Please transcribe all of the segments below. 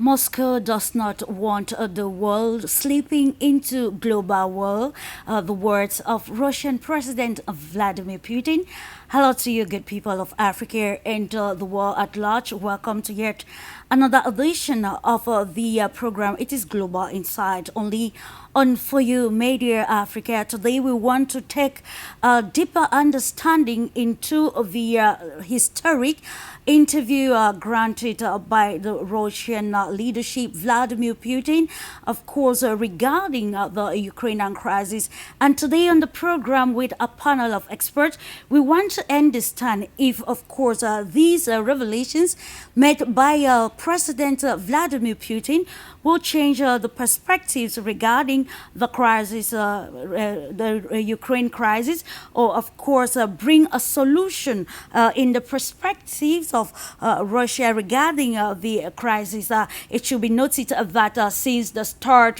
Moscow does not want the world slipping into global war. The words of Russian President Vladimir Putin. Hello to you, good people of Africa and the world at large. Welcome to yet another edition of the program. It is Global Insight, only on For You Media Africa. Today we want to take a deeper understanding into the historic interview granted by the Russian leadership Vladimir Putin, of course, regarding the Ukrainian crisis. And today on the program with a panel of experts, we want to understand if, of course, these revelations made by President Vladimir Putin will change the perspectives regarding the crisis, the Ukraine crisis, or of course bring a solution in the perspectives of Russia regarding the crisis. It should be noted that since the start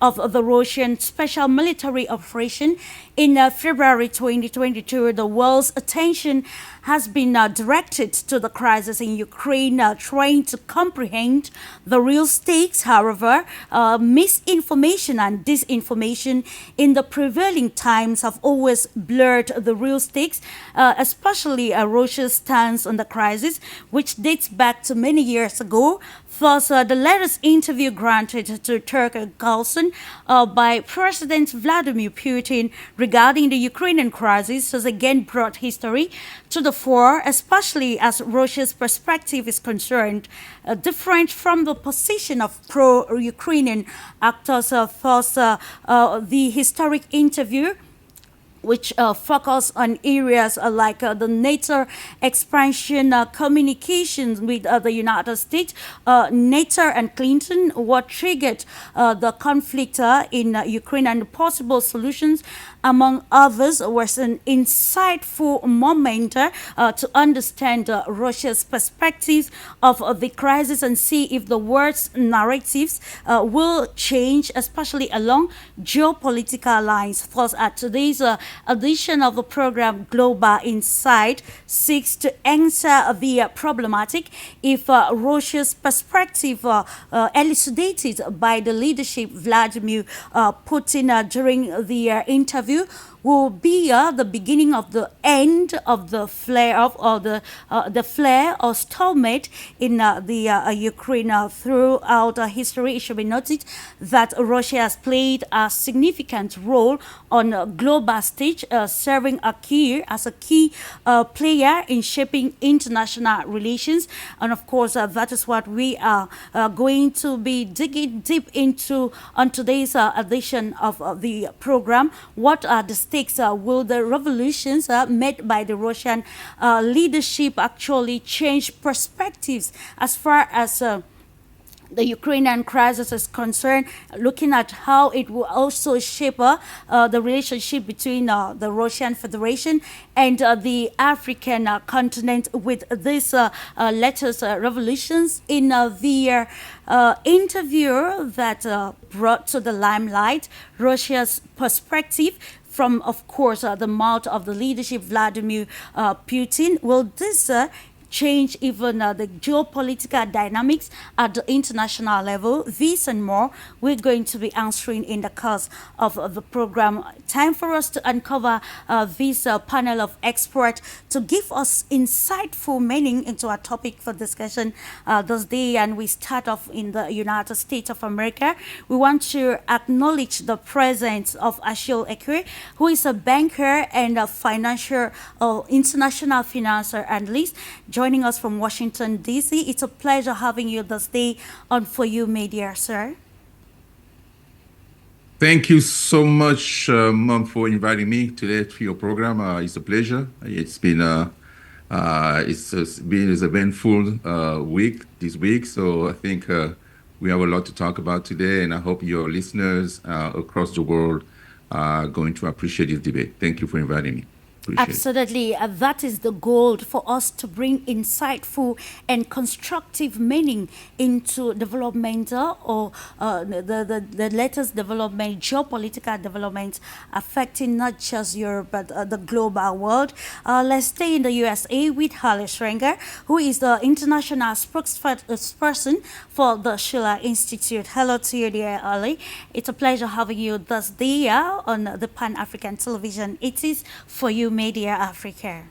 of the Russian special military operation in February 2022, the world's attention has been directed to the crisis in Ukraine, trying to comprehend the real stakes. However, misinformation and disinformation in the prevailing times have always blurred the real stakes, especially Russia's stance on the crisis, which dates back to many years ago. Thus, the latest interview granted to Tucker Carlson by President Vladimir Putin regarding the Ukrainian crisis has again brought history to the fore, especially as Russia's perspective is concerned, different from the position of pro-Ukrainian actors. Thus, the historic interview which focus on areas like the NATO expansion, communications with the United States, NATO and Clinton, what triggered the conflict in Ukraine and possible solutions, among others, was an insightful moment to understand Russia's perspectives of the crisis and see if the world's narratives will change, especially along geopolitical lines. Thus, at today's edition of the program Global Insight seeks to answer the problematic if Russia's perspective elucidated by the leadership Vladimir Putin during the interview will be the beginning of the end of the flare of or the flare or stalemate in the Ukraine throughout history. It should be noted that Russia has played a significant role on a global stage, serving as a key player in shaping international relations. And of course, that is what we are going to be digging deep into on today's edition of the program. What are the stakes? Will the revolutions made by the Russian leadership actually change perspectives as far as the Ukrainian crisis is concerned, looking at how it will also shape the relationship between the Russian Federation and the African continent with these latest revolutions in the interview that brought to the limelight Russia's perspective from, of course, the mouth of the leadership Vladimir Putin. Will this change even the geopolitical dynamics at the international level? This and more we're going to be answering in the course of the program. Time for us to uncover this panel of experts to give us insightful meaning into our topic for discussion this day. And we start off in the United States of America. We want to acknowledge the presence of ACHILLE, who is a banker and a financial international financer analyst, joining us from Washington, D.C. It's a pleasure having you this day on For You Media, sir. Thank you so much, Mom, for inviting me today to your program. It's a pleasure. It's been an eventful week this week, so I think we have a lot to talk about today, and I hope your listeners across the world are going to appreciate this debate. Thank you for inviting me. Appreciate it. Absolutely. That is the goal for us to bring insightful and constructive meaning into developmental or the latest development, geopolitical developments affecting not just Europe but the global world. Let's stay in the USA with HARLEY, who is the international spokesperson for the SCHILLER Institute. Hello to you, dear HARLEY. It's a pleasure having you this day on the Pan African Television. It is for you, Media Africa.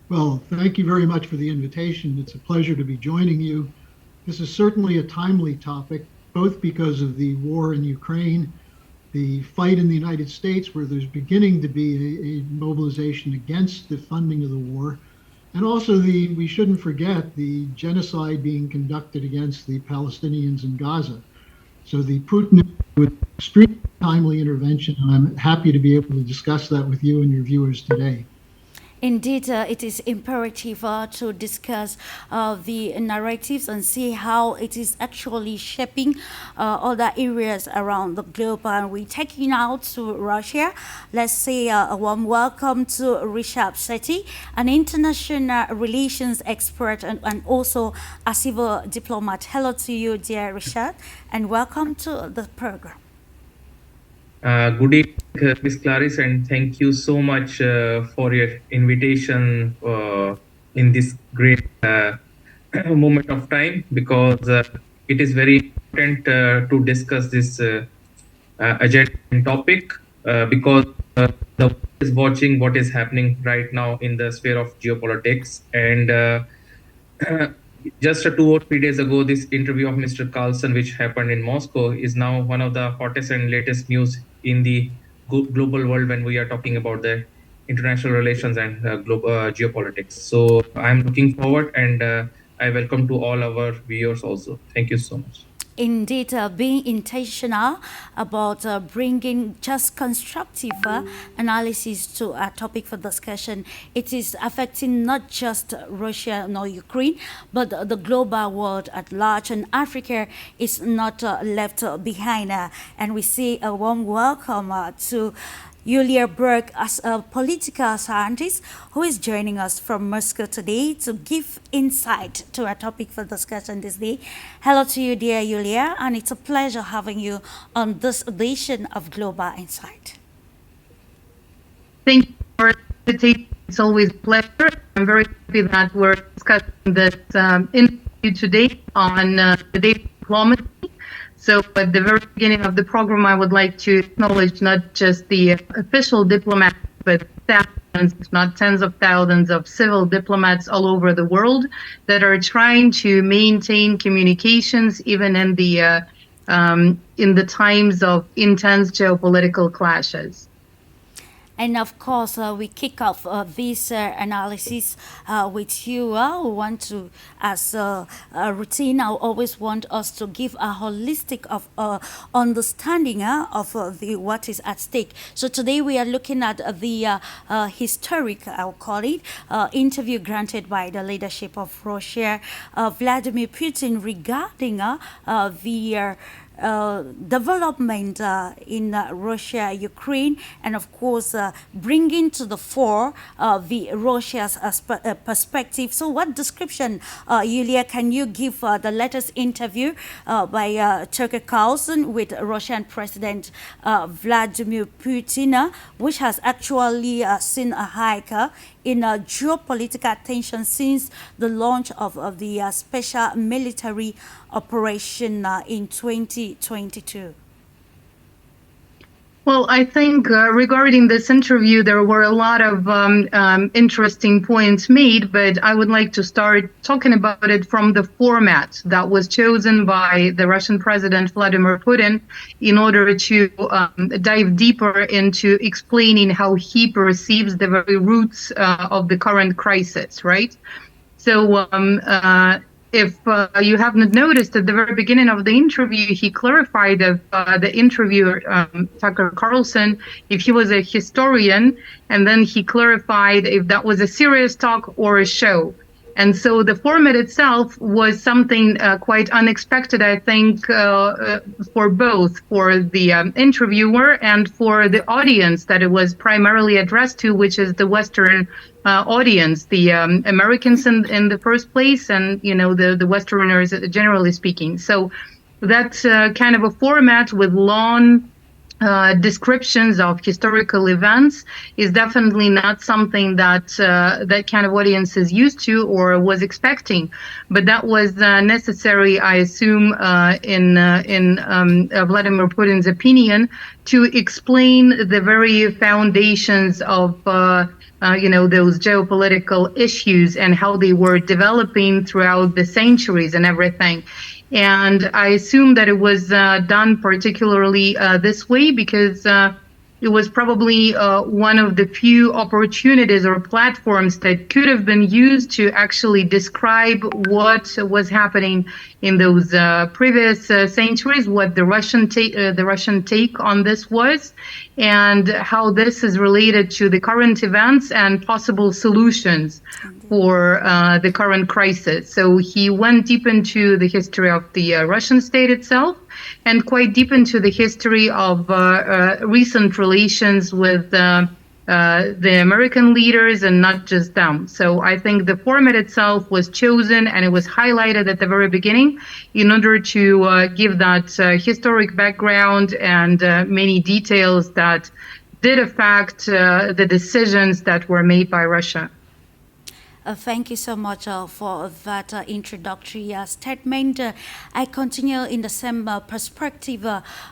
Well, thank you very much for the invitation. It's a pleasure to be joining you. This is certainly a timely topic, both because of the war in Ukraine, the fight in the United States, where there's beginning to be a mobilization against the funding of the war, and also we shouldn't forget the genocide being conducted against the Palestinians in Gaza. So the Putin with extremely timely intervention, and I'm happy to be able to discuss that with you and your viewers today. Indeed, it is imperative to discuss the narratives and see how it is actually shaping other areas around the globe. And we're taking out to Russia. Let's say a warm welcome to RISHABH SETHI, an international relations expert and also a civil diplomat. Hello to you, dear RISHABH, and welcome to the program. Good evening, Ms. Clarice, and thank you so much for your invitation in this great moment of time, because it is very important to discuss this agenda and topic, because the world is watching what is happening right now in the sphere of geopolitics. And just 2 or 3 days ago, this interview of Mr. Carlson, which happened in Moscow, is now one of the hottest and latest news in the global world when we are talking about the international relations and global geopolitics. So I'm looking forward, and I welcome to all our viewers also. Thank you so much. Indeed, being intentional about bringing just constructive analysis to a topic for discussion. It is affecting not just Russia nor Ukraine, but the global world at large, and Africa is not left behind. And we say a warm welcome to YULIA BERG, as a political scientist who is joining us from Moscow today to give insight to our topic for discussion this day. Hello to you, dear YULIA, and it's a pleasure having you on this edition of Global Insight. Thank you for the invitation. It's always a pleasure. I'm very happy that we're discussing this interview today on the day of diplomacy. So at the very beginning of the program, I would like to acknowledge not just the official diplomats, but thousands, if not tens of thousands of civil diplomats all over the world that are trying to maintain communications even in the times of intense geopolitical clashes. And of course, we kick off this analysis with you. We want to, as a routine, I always want us to give a holistic understanding of what is at stake. So today we are looking at the historic, I'll call it, interview granted by the leadership of Russia, Vladimir Putin, regarding the development in Russia, Ukraine, and of course bringing to the fore the Russia's perspective. So what description, Yulia, can you give the latest interview by Tucker Carlson with Russian President Vladimir Putin, which has actually seen a hike in geopolitical tension since the launch of the special military operation in 2022? Well, I think regarding this interview, there were a lot of interesting points made, but I would like to start talking about it from the format that was chosen by the Russian President Vladimir Putin in order to dive deeper into explaining how he perceives the very roots of the current crisis, right? So if you haven't noticed, at the very beginning of the interview, he clarified that the interviewer, Tucker Carlson, if he was a historian, and then he clarified if that was a serious talk or a show. And so the format itself was something quite unexpected, I think, for both, for the interviewer and for the audience that it was primarily addressed to, which is the Western audience, the Americans in the first place, and the Westerners generally speaking. So that's kind of a format with long descriptions of historical events is definitely not something that that kind of audience is used to or was expecting, but that was necessary, I assume, in Vladimir Putin's opinion, to explain the very foundations of those geopolitical issues and how they were developing throughout the centuries and everything. And I assume that it was done particularly this way because it was probably one of the few opportunities or platforms that could have been used to actually describe what was happening in those previous centuries, what the Russian take on this was, and how this is related to the current events and possible solutions for the current crisis. So he went deep into the history of the Russian state itself and quite deep into the history of recent relations with the American leaders and not just them. So I think the format itself was chosen and it was highlighted at the very beginning in order to give that historic background and many details that did affect the decisions that were made by Russia. Thank you so much for that introductory statement. I continue in the same perspective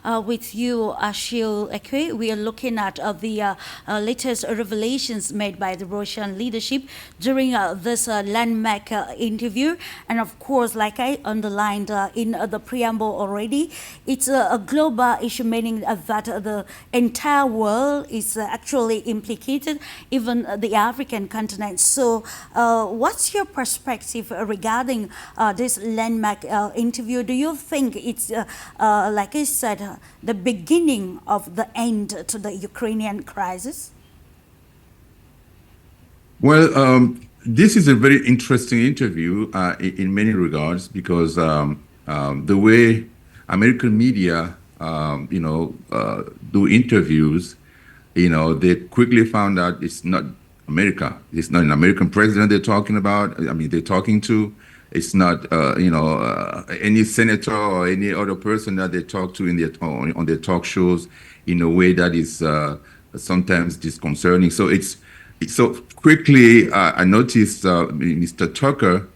with you, Achille. We are looking at the latest revelations made by the Russian leadership during this landmark interview. And of course, like I underlined in the preamble already, it's a global issue, meaning that the entire world is actually implicated, even the African continent. So, what's your perspective regarding this landmark interview? Do you think it's, like I said, the beginning of the end to the Ukrainian crisis? Well, this is a very interesting interview in many regards because the way American media, do interviews, they quickly found out it's not America. It's not an American president they're talking about. I mean, they're talking to. It's not, any senator or any other person that they talk to on their talk shows in a way that is sometimes disconcerting. So so quickly, I noticed Mr. Tucker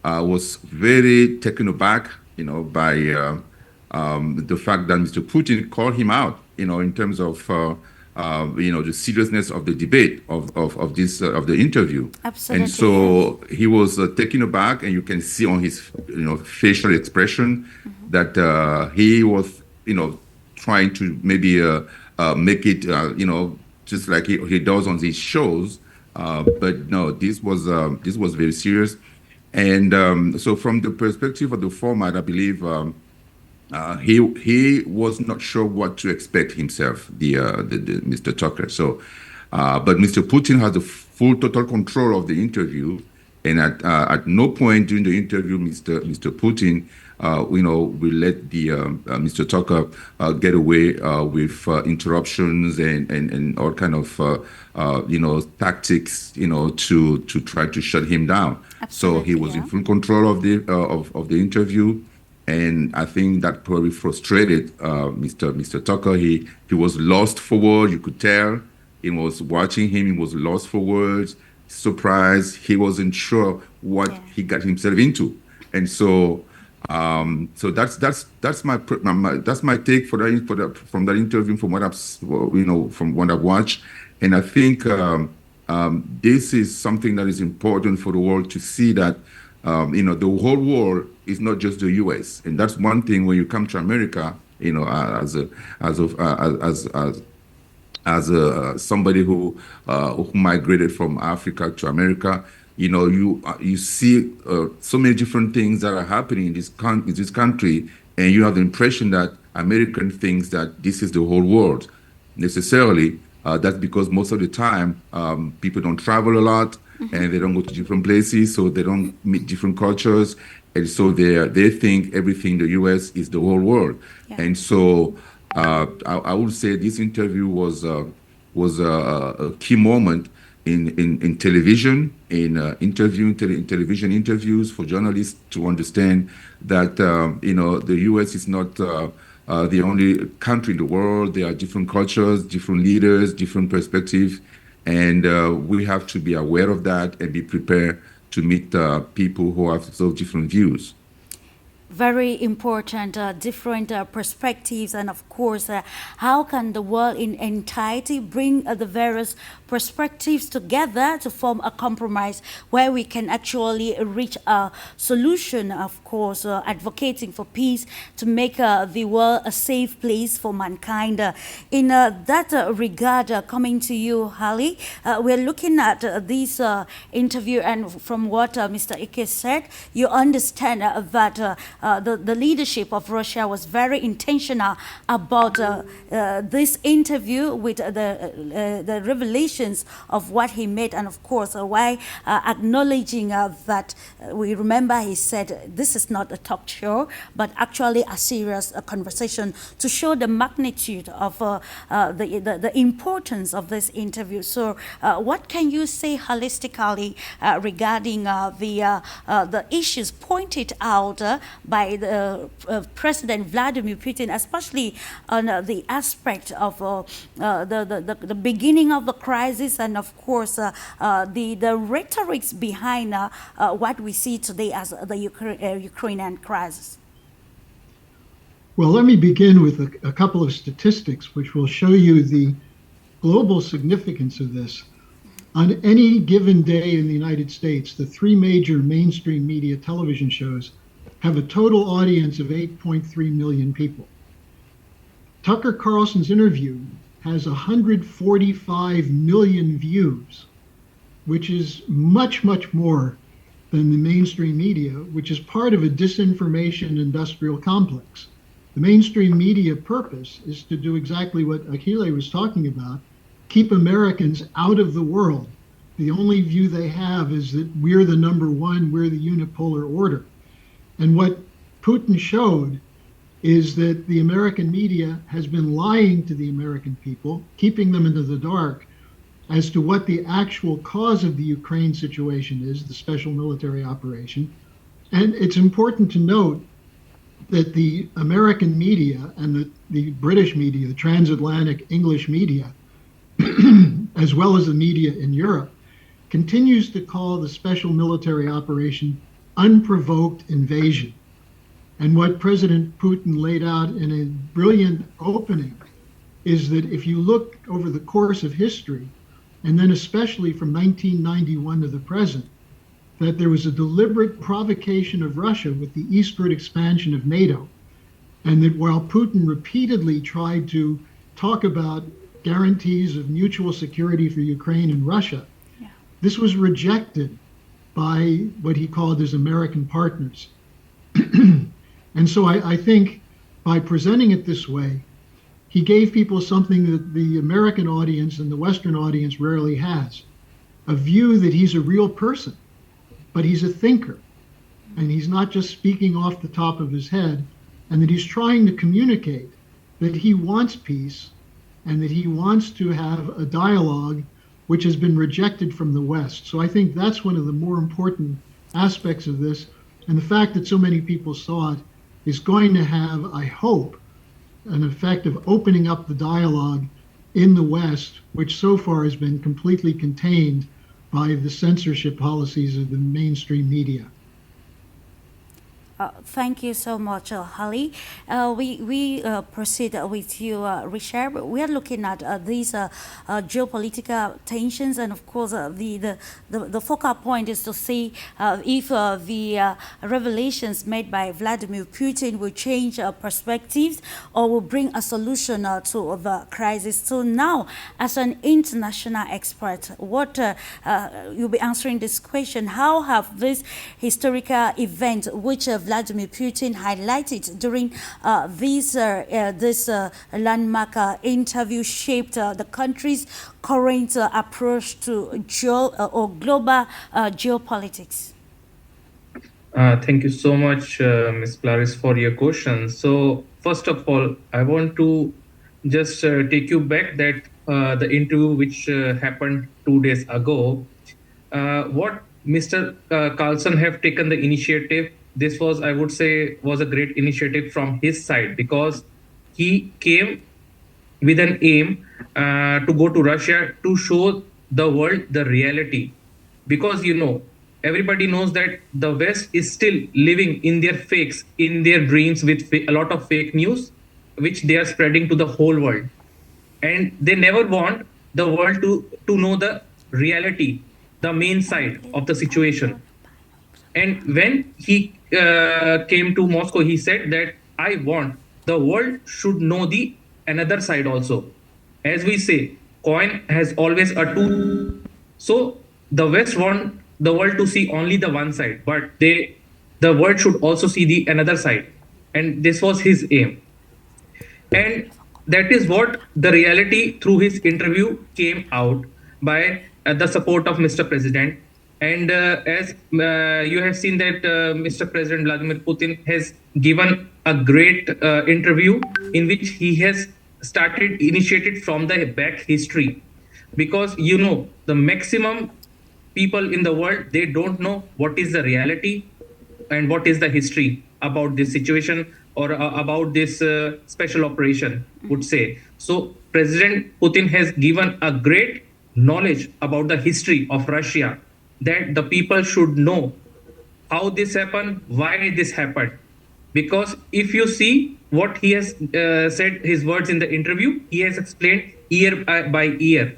was very taken aback, by the fact that Mr. Putin called him out, in terms of the seriousness of the debate of the interview. Absolutely. And so he was taken aback, and you can see on his facial expression that he was trying to maybe make it just like he does on these shows, but no, this was very serious. And so from the perspective of the format, I believe he was not sure what to expect himself, the Mr. Tucker. So, but Mr. Putin has the full total control of the interview, and at no point during the interview, Mr. Putin, will let the Mr. Tucker get away with interruptions and all kind of tactics, to try to shut him down. Absolutely, so he was in full control of the interview. And I think that probably frustrated Mr. Tucker. He was lost for words. You could tell. He was watching him. He was lost for words, surprised. He wasn't sure what he got himself into. And so, so that's my take from that interview, from what from what I've watched. And I think this is something that is important for the world to see that. The whole world is not just the U.S., and that's one thing when you come to America. As somebody who migrated from Africa to America, you see so many different things that are happening in this country, and you have the impression that American thinks that this is the whole world. Necessarily, that's because most of the time people don't travel a lot. and they don't go to different places, so they don't meet different cultures, and so they think everything the U.S. is the whole world. Yeah. And so I would say this interview was a key moment in television, in television interviews for journalists to understand that the U.S. is not the only country in the world. There are different cultures, different leaders, different perspectives, and we have to be aware of that and be prepared to meet people who have so different views. Very important, different perspectives, and of course, how can the world in entirety bring the various perspectives together to form a compromise where we can actually reach a solution, of course, advocating for peace to make the world a safe place for mankind. In that regard, coming to you, Harley, we're looking at this interview, and from what Mr. Ike said, you understand that the leadership of Russia was very intentional about this interview with the revelations of what he made, and of course why acknowledging that we remember he said this is not a talk show but actually a serious conversation to show the magnitude of the importance of this interview. So what can you say holistically regarding the issues pointed out by the President Vladimir Putin, especially on the aspect of the beginning of the crisis, and of course the rhetorics behind what we see today as the Ukrainian crisis? Well, let me begin with a couple of statistics which will show you the global significance of this. On any given day in the United States, the three major mainstream media television shows have a total audience of 8.3 million people. Tucker Carlson's interview has 145 million views, which is much, much more than the mainstream media, which is part of a disinformation industrial complex. The mainstream media purpose is to do exactly what Achille was talking about, keep Americans out of the world. The only view they have is that we're the number one, we're the unipolar order. And what Putin showed is that the American media has been lying to the American people, keeping them into the dark as to what the actual cause of the Ukraine situation is, the special military operation. And it's important to note that the American media and the British media, the transatlantic English media, as well as the media in Europe, continues to call the special military operation unprovoked invasion. And what President Putin laid out in a brilliant opening is that if you look over the course of history, and then especially from 1991 to the present, that there was a deliberate provocation of Russia with the eastward expansion of NATO, and that while Putin repeatedly tried to talk about guarantees of mutual security for Ukraine and Russia, this was rejected by what he called his American partners. And so I think by presenting it this way, he gave people something that the American audience and the Western audience rarely has, a view that he's a real person, but he's a thinker, and he's not just speaking off the top of his head, and that he's trying to communicate that he wants peace and that he wants to have a dialogue which has been rejected from the West. So I think that's one of the more important aspects of this. And the fact that so many people saw it is going to have, I hope, an effect of opening up the dialogue in the West, which so far has been completely contained by the censorship policies of the mainstream media. Thank you so much, Harley. We proceed with you, RISHABH. We are looking at these geopolitical tensions, and of course, the focal point is to see if the revelations made by Vladimir Putin will change perspectives or will bring a solution to the crisis. So now, as an international expert, what you'll be answering this question: how have this historical event, which Vladimir Putin highlighted during this landmark interview shaped the country's current approach to global geopolitics? Thank you so much, Ms. Clarice, for your question. So, first of all, I want to just take you back that the interview which happened 2 days ago, what Mr. Carlson have taken the initiative. This was, I would say, was a great initiative from his side, because he came with an aim to go to Russia to show the world the reality. Because, everybody knows that the West is still living in their fakes, in their dreams, with a lot of fake news, which they are spreading to the whole world. And they never want the world to know the reality, the main side of the situation. And when he came to Moscow, he said that I want the world should know the another side also. As we say, coin has always a two. So the West want the world to see only the one side, but the world should also see the another side. And this was his aim. And that is what the reality through his interview came out by the support of Mr. President. And as you have seen that Mr. President Vladimir Putin has given a great interview in which he has initiated from the back history. Because, the maximum people in the world, they don't know what is the reality and what is the history about this situation or about this special operation, would say. So President Putin has given a great knowledge about the history of Russia, that the people should know how this happened, why this happened. Because if you see what he has said, his words in the interview, he has explained year by year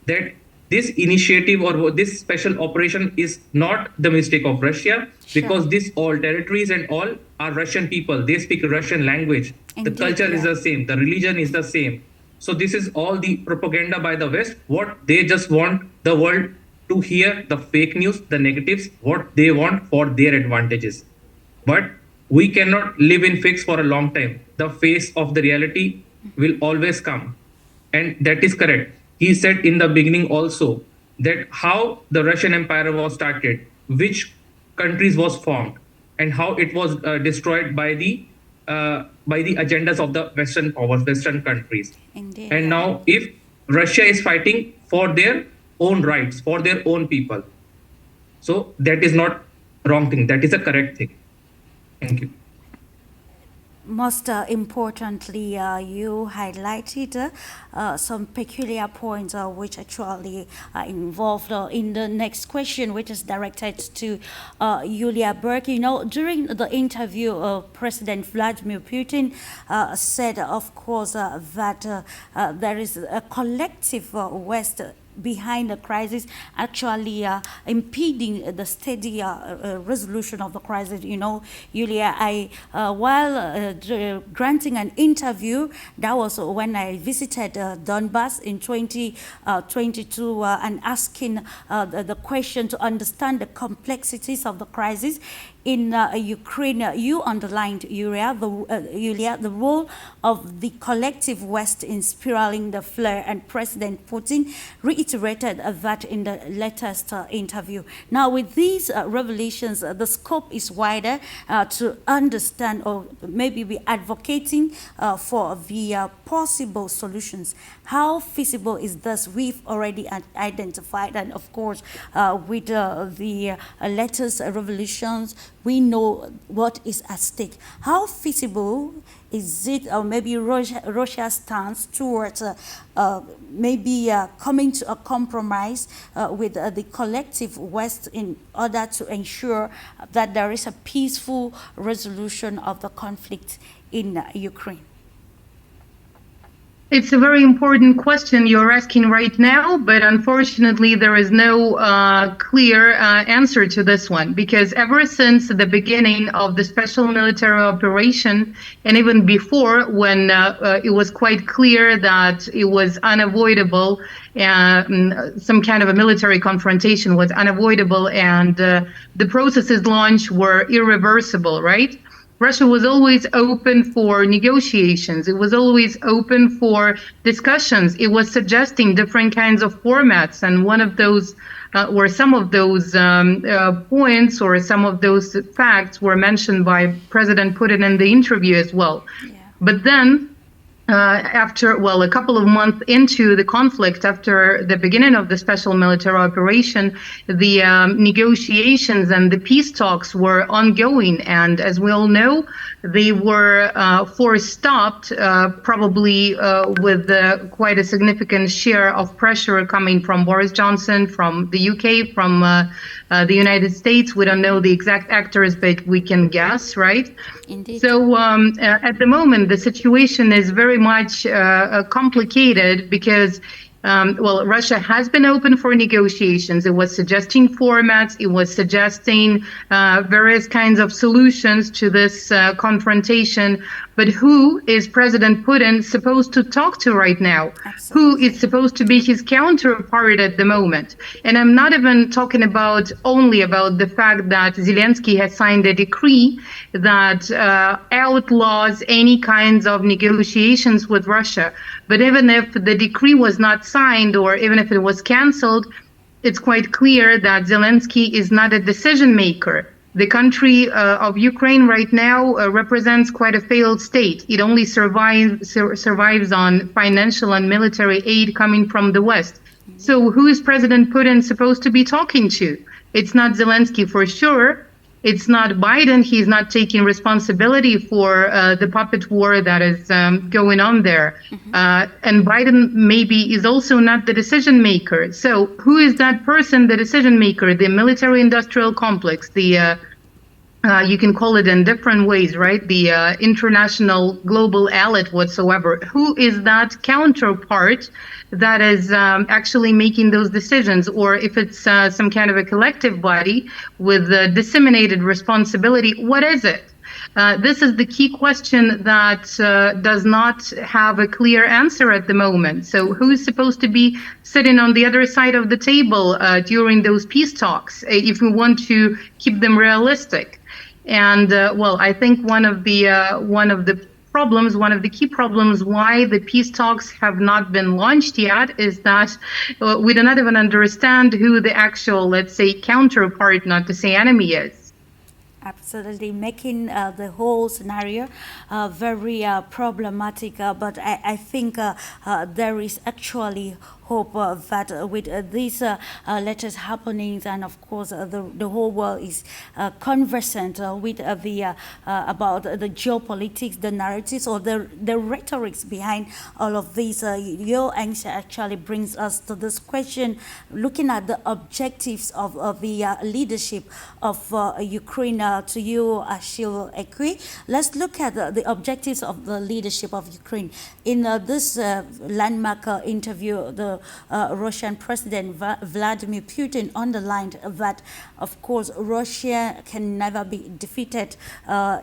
that this initiative or this special operation is not the mistake of Russia, because these all territories and all are Russian people. They speak Russian language. Indeed, the culture is the same. The religion is the same. So this is all the propaganda by the West. What they just want the world to hear, the fake news, the negatives, what they want for their advantages. But we cannot live in fakes for a long time. The face of the reality will always come. And that is correct. He said in the beginning also that how the Russian Empire was started, which countries was formed, and how it was destroyed by the agendas of the Western powers, Western countries. Indeed. And now if Russia is fighting for their own rights, for their own people, so that is not wrong thing. That is a correct thing. Thank you. Most importantly, you highlighted some peculiar points which actually are involved in the next question, which is directed to YULIA BERG. During the interview, President Vladimir Putin said, of course, that there is a collective West behind the crisis, actually impeding the steady resolution of the crisis. Yulia, while granting an interview, that was when I visited Donbass in 2022 and asking the question to understand the complexities of the crisis in Ukraine. You underlined, Yulia, the role of the collective West in spiraling the flare, and President Putin reiterated that in the latest interview. Now, with these revelations, the scope is wider to understand, or maybe be advocating for the possible solutions. How feasible is this? We've already identified, and of course, with the latest revelations, we know what is at stake. How feasible is it, or maybe Russia's stance towards maybe coming to a compromise with the collective West in order to ensure that there is a peaceful resolution of the conflict in Ukraine? It's a very important question you're asking right now, but unfortunately, there is no clear answer to this one, because ever since the beginning of the special military operation, and even before, when it was quite clear that it was unavoidable, some kind of a military confrontation was unavoidable, and the processes launched were irreversible, right? Russia was always open for negotiations. It was always open for discussions. It was suggesting different kinds of formats. And one of those, or some of those points or some of those facts were mentioned by President Putin in the interview as well. Yeah. But then, after, well, a couple of months into the conflict, after the beginning of the special military operation, the negotiations and the peace talks were ongoing. And as we all know, they were forced stopped, probably with quite a significant share of pressure coming from Boris Johnson, from the UK, from the United States. We don't know the exact actors, but we can guess, right? Indeed. So at the moment, the situation is very much complicated because, well, Russia has been open for negotiations. It was suggesting formats. It was suggesting various kinds of solutions to this confrontation. But who is President Putin supposed to talk to right now? Absolutely. Who is supposed to be his counterpart at the moment? And I'm not even talking about only about the fact that Zelensky has signed a decree that outlaws any kinds of negotiations with Russia. But even if the decree was not signed, or even if it was canceled, it's quite clear that Zelensky is not a decision maker. The country of Ukraine right now represents quite a failed state. It only survives on financial and military aid coming from the West. So who is President Putin supposed to be talking to? It's not Zelensky for sure. It's not Biden. He's not taking responsibility for the puppet war that is going on there. And Biden maybe is also not the decision maker. So who is that person, the decision maker? The military industrial complex, the you can call it in different ways, right? The international global elite whatsoever. Who is that counterpart that is actually making those decisions? Or if it's some kind of a collective body with disseminated responsibility, what is it? This is the key question that does not have a clear answer at the moment. So who's supposed to be sitting on the other side of the table during those peace talks, if we want to keep them realistic? And well, I think one of the key problems why the peace talks have not been launched yet is that we do not even understand who the actual, let's say, counterpart, not to say enemy, is. Absolutely, making the whole scenario very problematic. But I think there is actually hope that with these latest happenings, and of course the whole world is conversant with the about the geopolitics, the narratives, or the rhetorics behind all of these. Your answer actually brings us to this question, looking at the objectives of the leadership of Ukraine. To you, ACHILLE, let's look at the objectives of the leadership of Ukraine. In this landmark interview, the Russian President Vladimir Putin underlined that, of course, Russia can never be defeated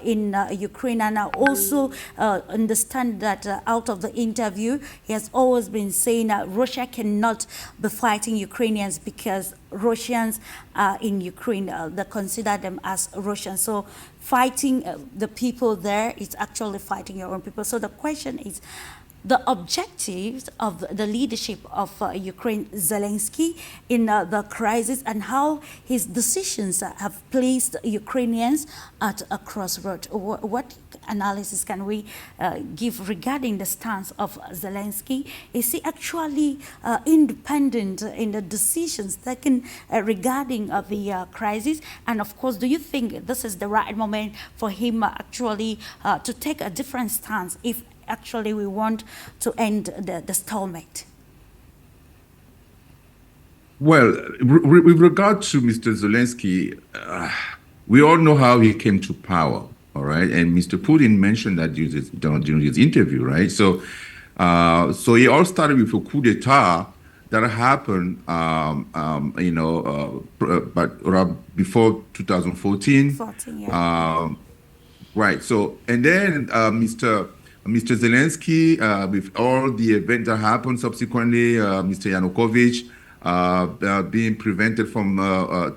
in Ukraine. And I also understand that out of the interview, he has always been saying that Russia cannot be fighting Ukrainians because Russians are in Ukraine. They consider them as Russians. So fighting the people there is actually fighting your own people. So the question is, the objectives of the leadership of Ukraine, Zelensky, in the crisis, and how his decisions have placed Ukrainians at a crossroad. What analysis can we give regarding the stance of Zelensky? Is he actually independent in the decisions taken regarding the crisis? And of course, do you think this is the right moment for him actually to take a different stance if actually we want to end the stalemate? Well, with regard to Mr. Zelensky, we all know how he came to power, all right? And Mr. Putin mentioned that during his interview, right? So So it all started with a coup d'etat that happened, but around before 2014. 14, yeah. Right. So, and then Mr. Zelensky, with all the events that happened subsequently, Mr. Yanukovych being prevented from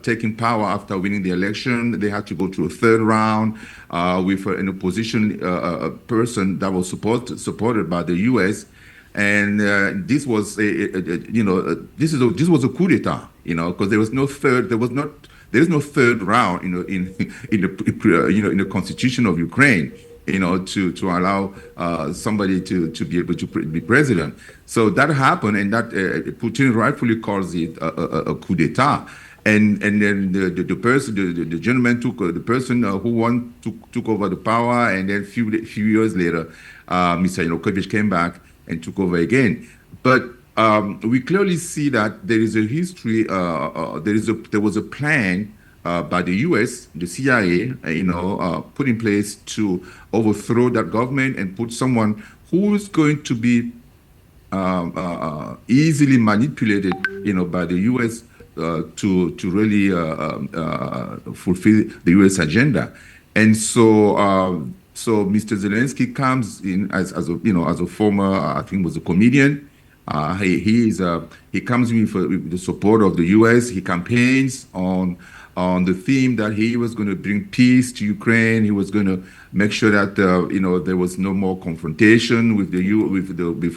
taking power after winning the election, they had to go to a third round with an opposition person that was supported by the U.S. And this was this was a coup d'état, because there is no third round, in in the constitution of Ukraine, to allow somebody to be able to be president. So that happened, and that Putin rightfully calls it a coup d'état. And then the gentleman the person who won took over the power, and then few years later, Mr. Yanukovych came back and took over again. But we clearly see that there is a history. There was a plan by the U.S., the CIA, put in place to overthrow that government and put someone who is going to be easily manipulated, by the U.S. To really fulfill the U.S. agenda. And so Mr. Zelensky comes in as a former, I think was a comedian. He comes in with the support of the U.S. He campaigns on the theme that he was going to bring peace to Ukraine. He was going to make sure that there was no more confrontation with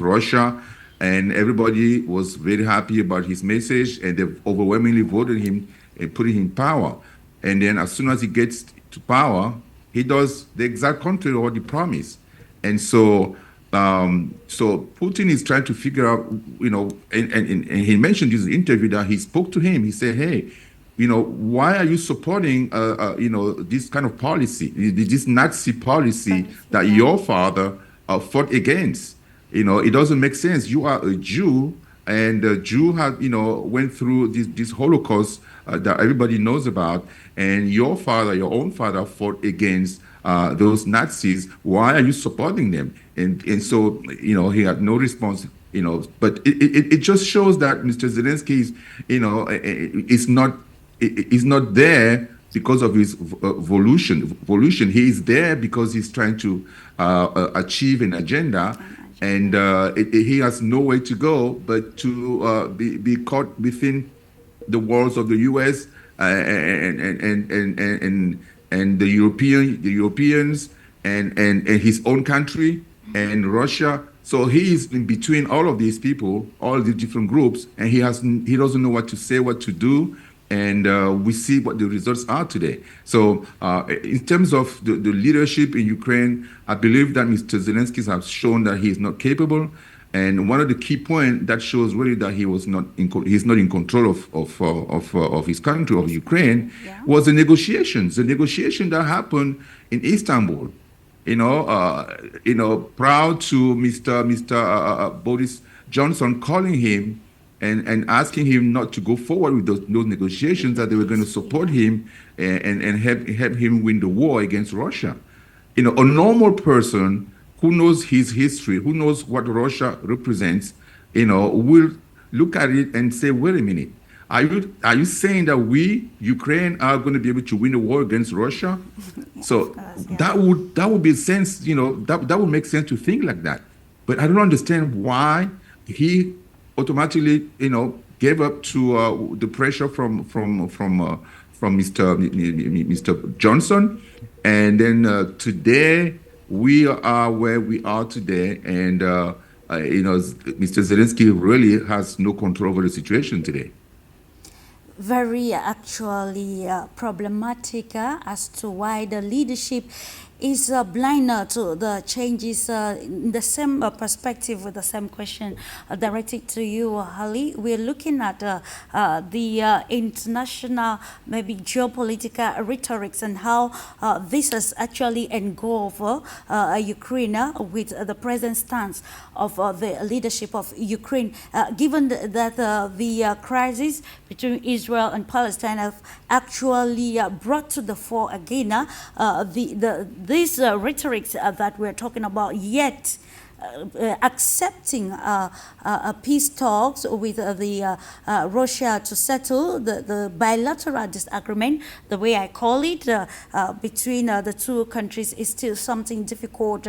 Russia, and everybody was very happy about his message, and they overwhelmingly voted him and put him in power. And then as soon as he gets to power, he does the exact contrary of what he promised. And so Putin is trying to figure out, and he mentioned in this interview that he spoke to him. He said, hey, why are you supporting, this kind of policy, this Nazi policy that your father fought against? It doesn't make sense. You are a Jew, and a Jew had, went through this Holocaust that everybody knows about, and your own father fought against those Nazis. Why are you supporting them? And so, he had no response, but it just shows that Mr. Zelensky is not there because of his volition. He is there because he's trying to achieve an agenda, and he has no way to go but to be caught within the walls of the U.S. And the Europeans and his own country and Russia. So he is in between all of these people, all these different groups, and he doesn't know what to say, what to do. And we see what the results are today. So in terms of the leadership in Ukraine, I believe that Mr. Zelensky has shown that he is not capable. And one of the key points that shows really that he's not in control of his country, of Ukraine, was the negotiations. The negotiation that happened in Istanbul. Proud to Mr. Boris Johnson calling him and asking him not to go forward with those negotiations, that they were going to support him and help him win the war against Russia. A normal person who knows his history, who knows what Russia represents, will look at it and say, wait a minute, are you saying that we, Ukraine, are going to be able to win the war against Russia? So that would be sense, that would make sense to think like that. But I don't understand why he automatically, gave up to the pressure from Mr. Johnson, and then today we are where we are today, and Mr. Zelensky really has no control over the situation today. Very actually problematic as to why the leadership is blind to the changes in the same perspective with the same question directed to you, Harley. We're looking at the international, maybe geopolitical rhetorics and how this has actually engulfed Ukraine with the present stance of the leadership of Ukraine, given that the crisis between Israel and Palestine have actually brought to the fore again these rhetorics that we're talking about, yet accepting peace talks with Russia to settle the bilateral disagreement, the way I call it, between the two countries is still something difficult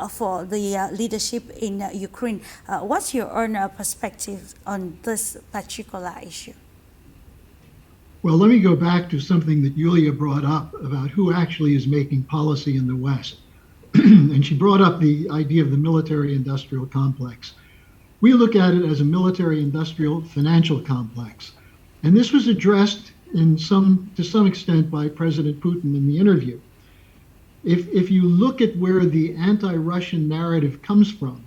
for the leadership in Ukraine. What's your own perspective on this particular issue? Well, let me go back to something that Yulia brought up about who actually is making policy in the West. And she brought up the idea of the military-industrial complex. We look at it as a military-industrial financial complex. And this was addressed to some extent by President Putin in the interview. If you look at where the anti-Russian narrative comes from,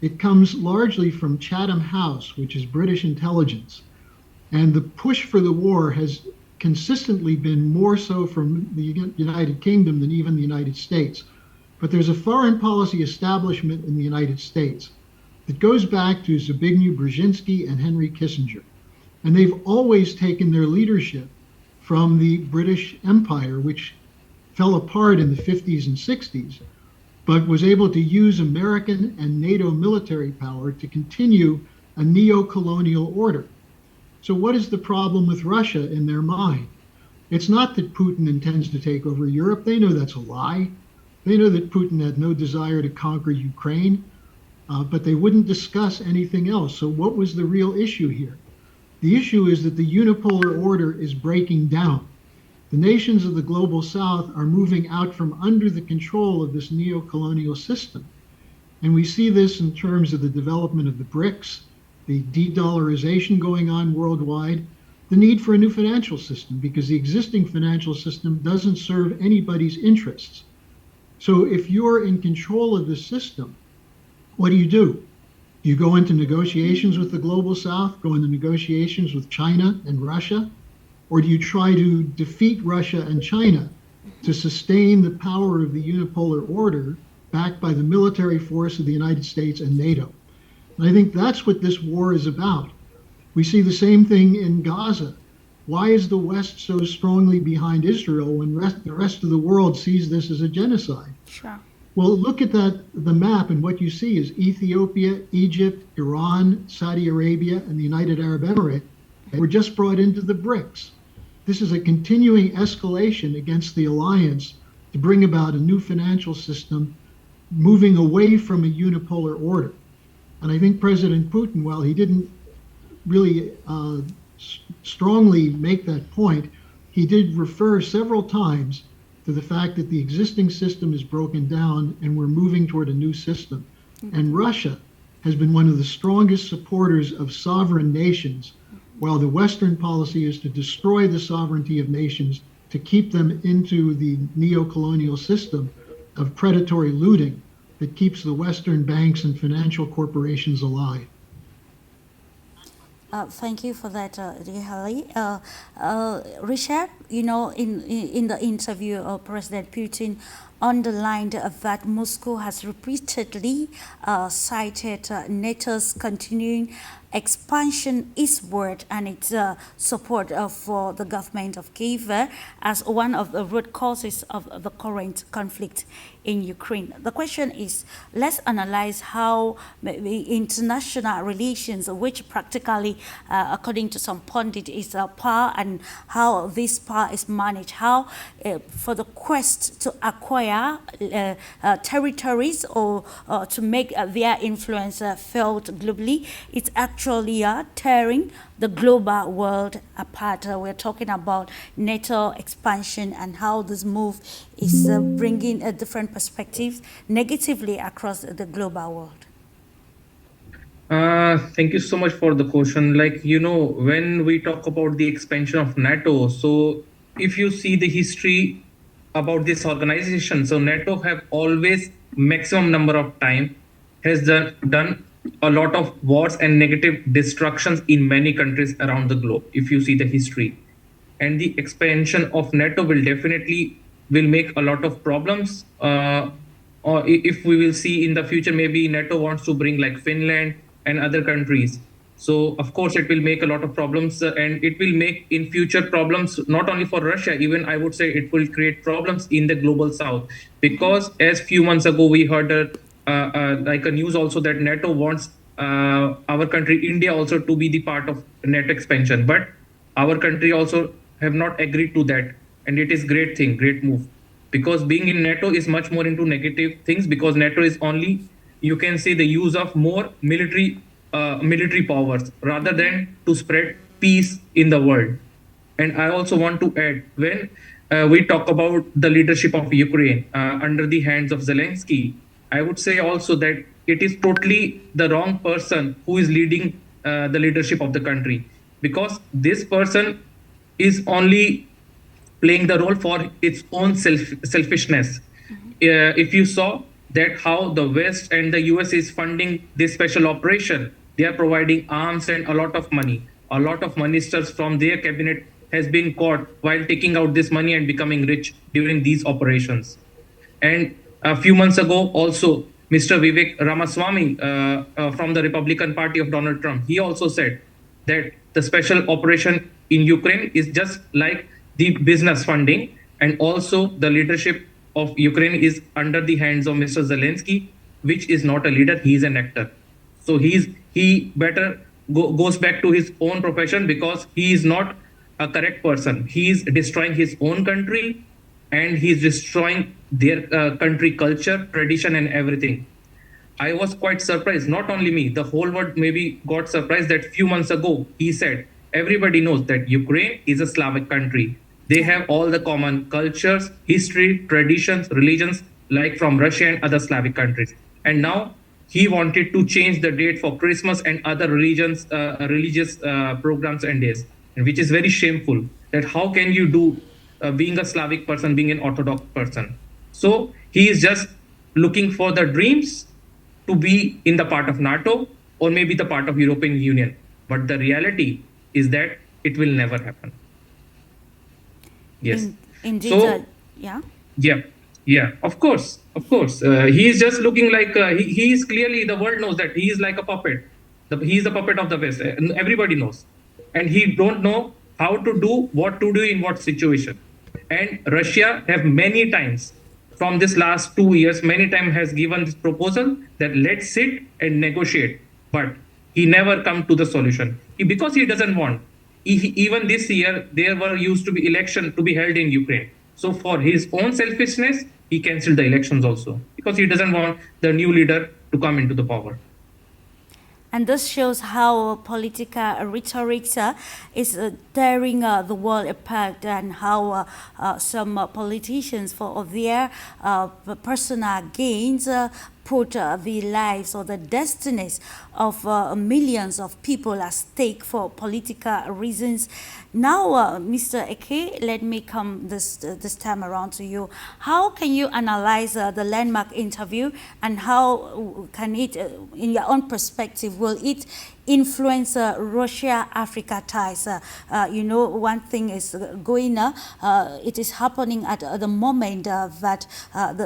it comes largely from Chatham House, which is British intelligence. And the push for the war has consistently been more so from the United Kingdom than even the United States. But there's a foreign policy establishment in the United States that goes back to Zbigniew Brzezinski and Henry Kissinger. And they've always taken their leadership from the British Empire, which fell apart in the 50s and 60s, but was able to use American and NATO military power to continue a neo-colonial order. So what is the problem with Russia in their mind? It's not that Putin intends to take over Europe. They know that's a lie. They know that Putin had no desire to conquer Ukraine, but they wouldn't discuss anything else. So what was the real issue here? The issue is that the unipolar order is breaking down. The nations of the global south are moving out from under the control of this neo-colonial system. And we see this in terms of the development of the BRICS, the de-dollarization going on worldwide, the need for a new financial system, because the existing financial system doesn't serve anybody's interests. So if you're in control of the system, what do? You go into negotiations with the global south, go into negotiations with China and Russia, or do you try to defeat Russia and China to sustain the power of the unipolar order backed by the military force of the United States and NATO? And I think that's what this war is about. We see the same thing in Gaza. Why is the West so strongly behind Israel when the rest of the world sees this as a genocide? Sure. Well, look at the map, and what you see is Ethiopia, Egypt, Iran, Saudi Arabia, and the United Arab Emirates were just brought into the BRICS. This is a continuing escalation against the alliance to bring about a new financial system, moving away from a unipolar order. And I think President Putin, while he didn't really strongly make that point, he did refer several times to the fact that the existing system is broken down and we're moving toward a new system. And Russia has been one of the strongest supporters of sovereign nations, while the Western policy is to destroy the sovereignty of nations to keep them into the neo-colonial system of predatory looting that keeps the Western banks and financial corporations alive. Thank you for that, Harley. RISHABH, in the interview, President Putin underlined that Moscow has repeatedly cited NATO's continuing expansion eastward and its support for the government of Kyiv as one of the root causes of the current conflict in Ukraine. The question is, let's analyze how maybe international relations, which practically, according to some pundit, is power, and how this power is managed, how for the quest to acquire territories or to make their influence felt globally, it's actually tearing the global world apart. We're talking about NATO expansion and how this move is bringing a different perspectives negatively across the global world. Thank you so much for the question. When we talk about the expansion of NATO, so if you see the history about this organization, so NATO have always maximum number of time has done a lot of wars and negative destructions in many countries around the globe, if you see the history. And the expansion of NATO will definitely make a lot of problems. Or if we will see in the future, maybe NATO wants to bring like Finland and other countries. So of course it will make a lot of problems, and it will make in future problems not only for Russia, even I would say it will create problems in the global south, because as few months ago we heard like a news also that NATO wants our country, India, also to be the part of NATO expansion. But our country also have not agreed to that, and it is great thing, great move, because being in NATO is much more into negative things, because NATO is only, you can say, the use of more military powers rather than to spread peace in the world. And I also want to add, when we talk about the leadership of Ukraine under the hands of Zelensky, I would say also that it is totally the wrong person who is leading the leadership of the country, because this person is only playing the role for its own selfishness. If you saw that how the West and the US is funding this special operation, they are providing arms and a lot of money. A lot of ministers from their cabinet has been caught while taking out this money and becoming rich during these operations. And a few months ago, also, Mr. Vivek Ramaswamy from the Republican Party of Donald Trump, he also said that the special operation in Ukraine is just like the business funding, and also the leadership of Ukraine is under the hands of Mr. Zelensky, which is not a leader, he is an actor. So he better goes back to his own profession, because he is not a correct person. He is destroying his own country, and he is destroying their country culture, tradition, and everything. I was quite surprised, not only me, the whole world maybe got surprised that few months ago he said, everybody knows that Ukraine is a Slavic country. They have all the common cultures, history, traditions, religions, like from Russia and other Slavic countries. And now he wanted to change the date for Christmas and other religious programs and days, and which is very shameful. That how can you do, being a Slavic person, being an Orthodox person? So he is just looking for the dreams to be in the part of NATO or maybe the part of European Union. But the reality is that it will never happen. Yes. Indeed, So yeah. yeah, of course. He is just looking like he is clearly, the world knows that he is like a puppet. He is the puppet of the West. Everybody knows, and he don't know how to do, what to do in what situation. And Russia have many times from this last 2 years, many times has given this proposal that let's sit and negotiate, but he never come to the solution because he doesn't want. Even this year, there were used to be election to be held in Ukraine. So for his own selfishness, he cancelled the elections also, because he doesn't want the new leader to come into the power. And this shows how political rhetoric is tearing the world apart, and how some politicians, for their personal gains, put the lives or the destinies of millions of people at stake for political reasons. Now, Mr. Eke, let me come this time around to you. How can you analyze the landmark interview, and how can it, in your own perspective, will it influence Russia-Africa ties? One thing is going, it is happening at the moment that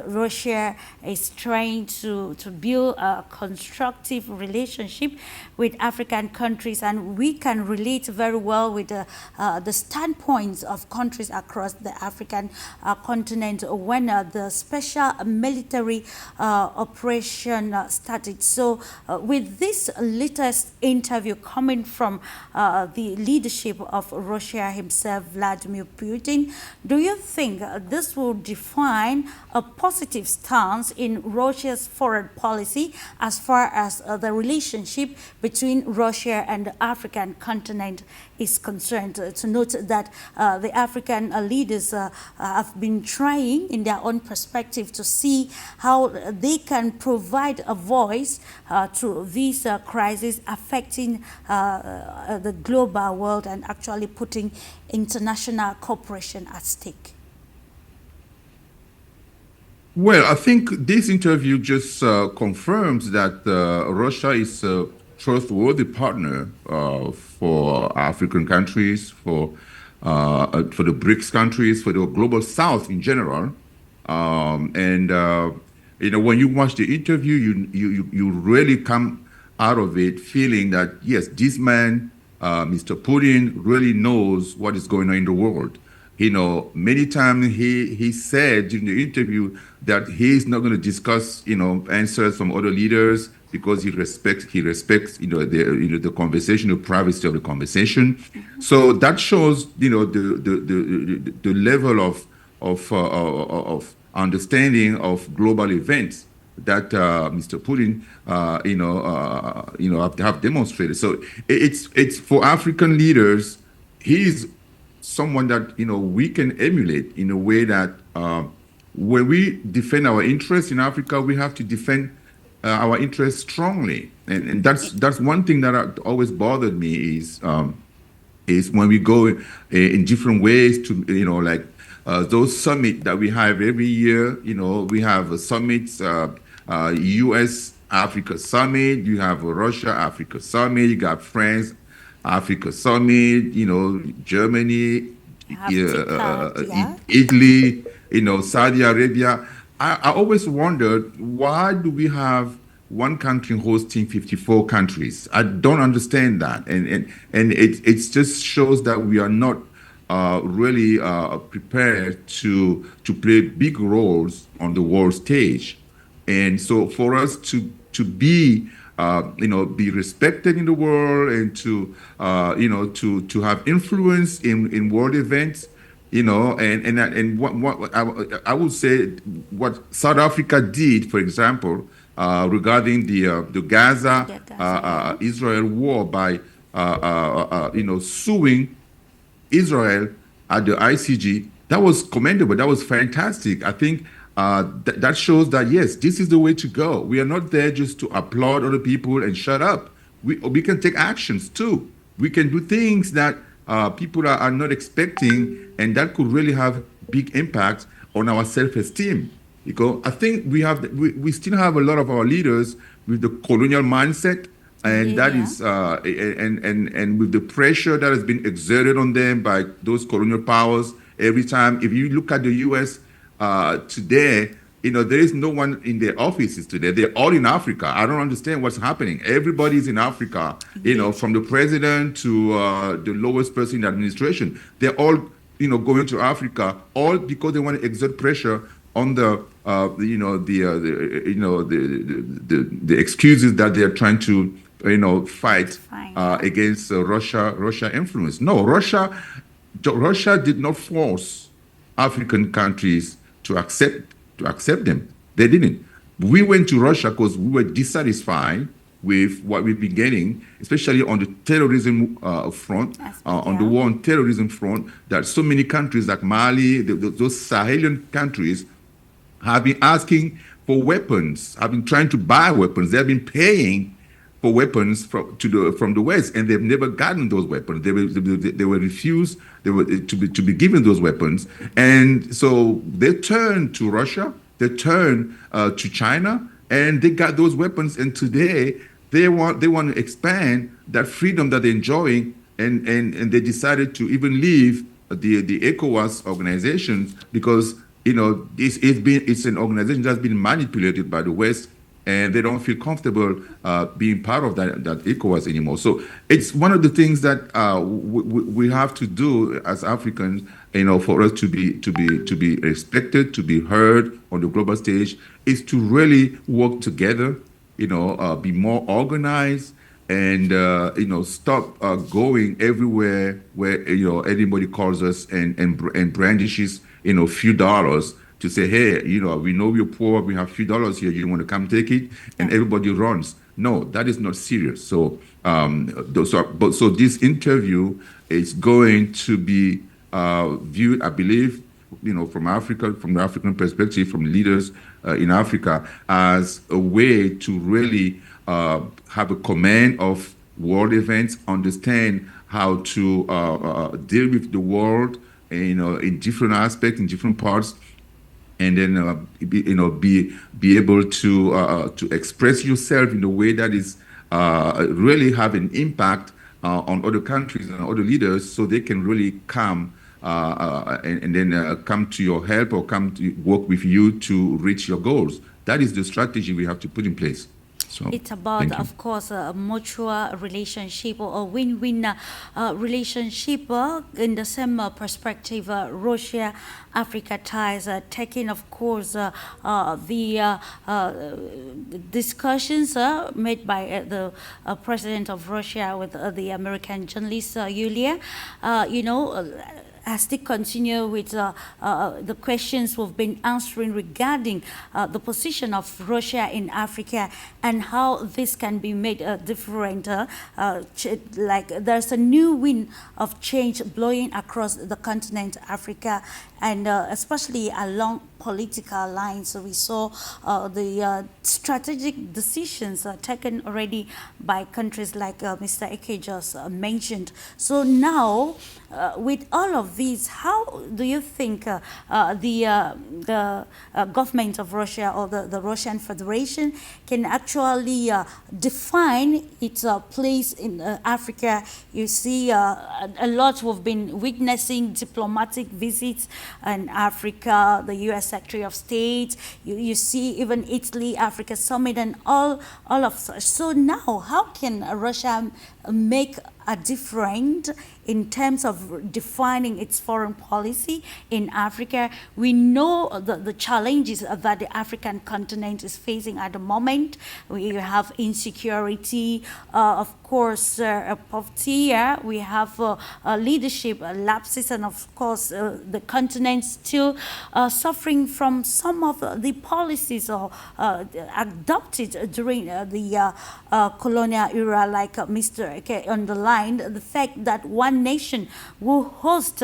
Russia is trying to build a constructive relationship with African countries, and we can relate very well with the standpoints of countries across the African continent when the special military operation started. So with this latest interview coming from the leadership of Russia himself, Vladimir Putin, do you think this will define a positive stance in Russia's foreign policy as far as the relationship between Russia and the African continent is concerned? To note that the African leaders have been trying in their own perspective to see how they can provide a voice to this crisis affecting the global world and actually putting international cooperation at stake. Well, I think this interview just confirms that Russia is a trustworthy partner for African countries, for the BRICS countries, for the global South in general. When you watch the interview, you really come out of it feeling that, yes, this man, Mr. Putin, really knows what is going on in the world. Many times he said during the interview that he's not going to discuss, answers from other leaders because he respects, the conversation, the privacy of the conversation. So that shows, the level of understanding of global events that Mr. Putin, have demonstrated. So it's for African leaders. He's someone that we can emulate in a way that when we defend our interests in Africa, we have to defend our interests strongly, and that's one thing that always bothered me is when we go in different ways to like those summits that we have every year. We have summits, U.S. Africa Summit, you have a Russia Africa Summit, you got France Africa Summit, Germany, Italy, Saudi Arabia. I always wondered, why do we have one country hosting 54 countries? I don't understand that. And it just shows that we are not really prepared to play big roles on the world stage. And so for us to be be respected in the world and to have influence in world events, and what I would say what South Africa did, for example, regarding the Gaza Israel war by suing Israel at the ICJ, that was commendable. That was fantastic. I think that shows that, yes, this is the way to go. We are not there just to applaud other people and shut up. We can take actions too. We can do things that people are not expecting, and that could really have big impact on our self-esteem. Because I think we still have a lot of our leaders with the colonial mindset, and that is and with the pressure that has been exerted on them by those colonial powers. Every time, if you look at the U.S. Today, there is no one in their offices today. They're all in Africa. I don't understand what's happening. Everybody's in Africa, from the president to the lowest person in the administration. They're all, going to Africa, all because they want to exert pressure on the excuses that they're trying to, fight against Russia influence. No, Russia did not force African countries to accept them. They didn't. We went to Russia because we were dissatisfied with what we've been getting, especially on the terrorism front, on the war on terrorism front, that so many countries like Mali, those Sahelian countries, have been asking for weapons, have been trying to buy weapons. They have been paying for weapons from the West, and they've never gotten those weapons. They were refused. They were to be given those weapons, and so they turned to Russia. They turned to China, and they got those weapons. And today they want to expand that freedom that they're enjoying, and they decided to even leave the ECOWAS organizations because it's an organization that's been manipulated by the West, and they don't feel comfortable being part of that ECOWAS anymore. So it's one of the things that we have to do as Africans, for us to be respected, to be heard on the global stage, is to really work together, be more organized, and stop going everywhere where anybody calls us and brandishes few dollars to say, hey, we know you're poor, we have few dollars here, you want to come take it, and everybody runs. No, that is not serious. So, so this interview is going to be viewed, I believe, from Africa, from the African perspective, from leaders in Africa, as a way to really have a command of world events, understand how to deal with the world, in different aspects, in different parts, and then be able to express yourself in a way that is really have an impact on other countries and other leaders, so they can really come and then come to your help or come to work with you to reach your goals. That is the strategy we have to put in place. So It's about, thank you. of course, a mutual relationship or a win-win relationship in the same perspective. Russia-Africa ties, taking, of course, the discussions made by the president of Russia with the American journalist Yulia. As they continue with the questions we've been answering regarding the position of Russia in Africa and how this can be made different. Like there's a new wind of change blowing across the continent Africa, and especially along political lines. So we saw the strategic decisions taken already by countries like Mr. EKEU just mentioned. So now, with all of these, how do you think the government of Russia or the Russian Federation can actually define its place in Africa? You see a lot we've been witnessing diplomatic visits in Africa, the U.S. Secretary of State, you see even Italy, Africa Summit and all of such. So now, how can Russia make a difference in terms of defining its foreign policy in Africa? We know the challenges that the African continent is facing at the moment. We have insecurity, of course, poverty, we have leadership lapses, and of course the continent still suffering from some of the policies adopted during the colonial era, like Mr. Eke underlined, the fact that one nation will host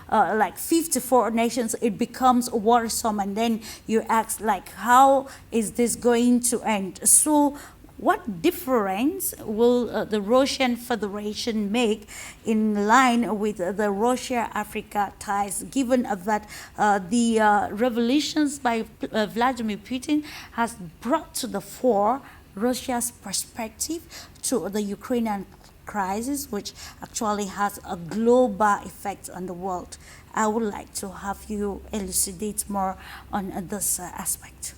like 54 nations, it becomes worrisome, and then you ask, like, how is this going to end? So what difference will the Russian Federation make in line with the Russia-Africa ties, given that the revolutions by Vladimir Putin has brought to the fore Russia's perspective to the Ukrainian crisis, which actually has a global effect on the world? I would like to have you elucidate more on this aspect.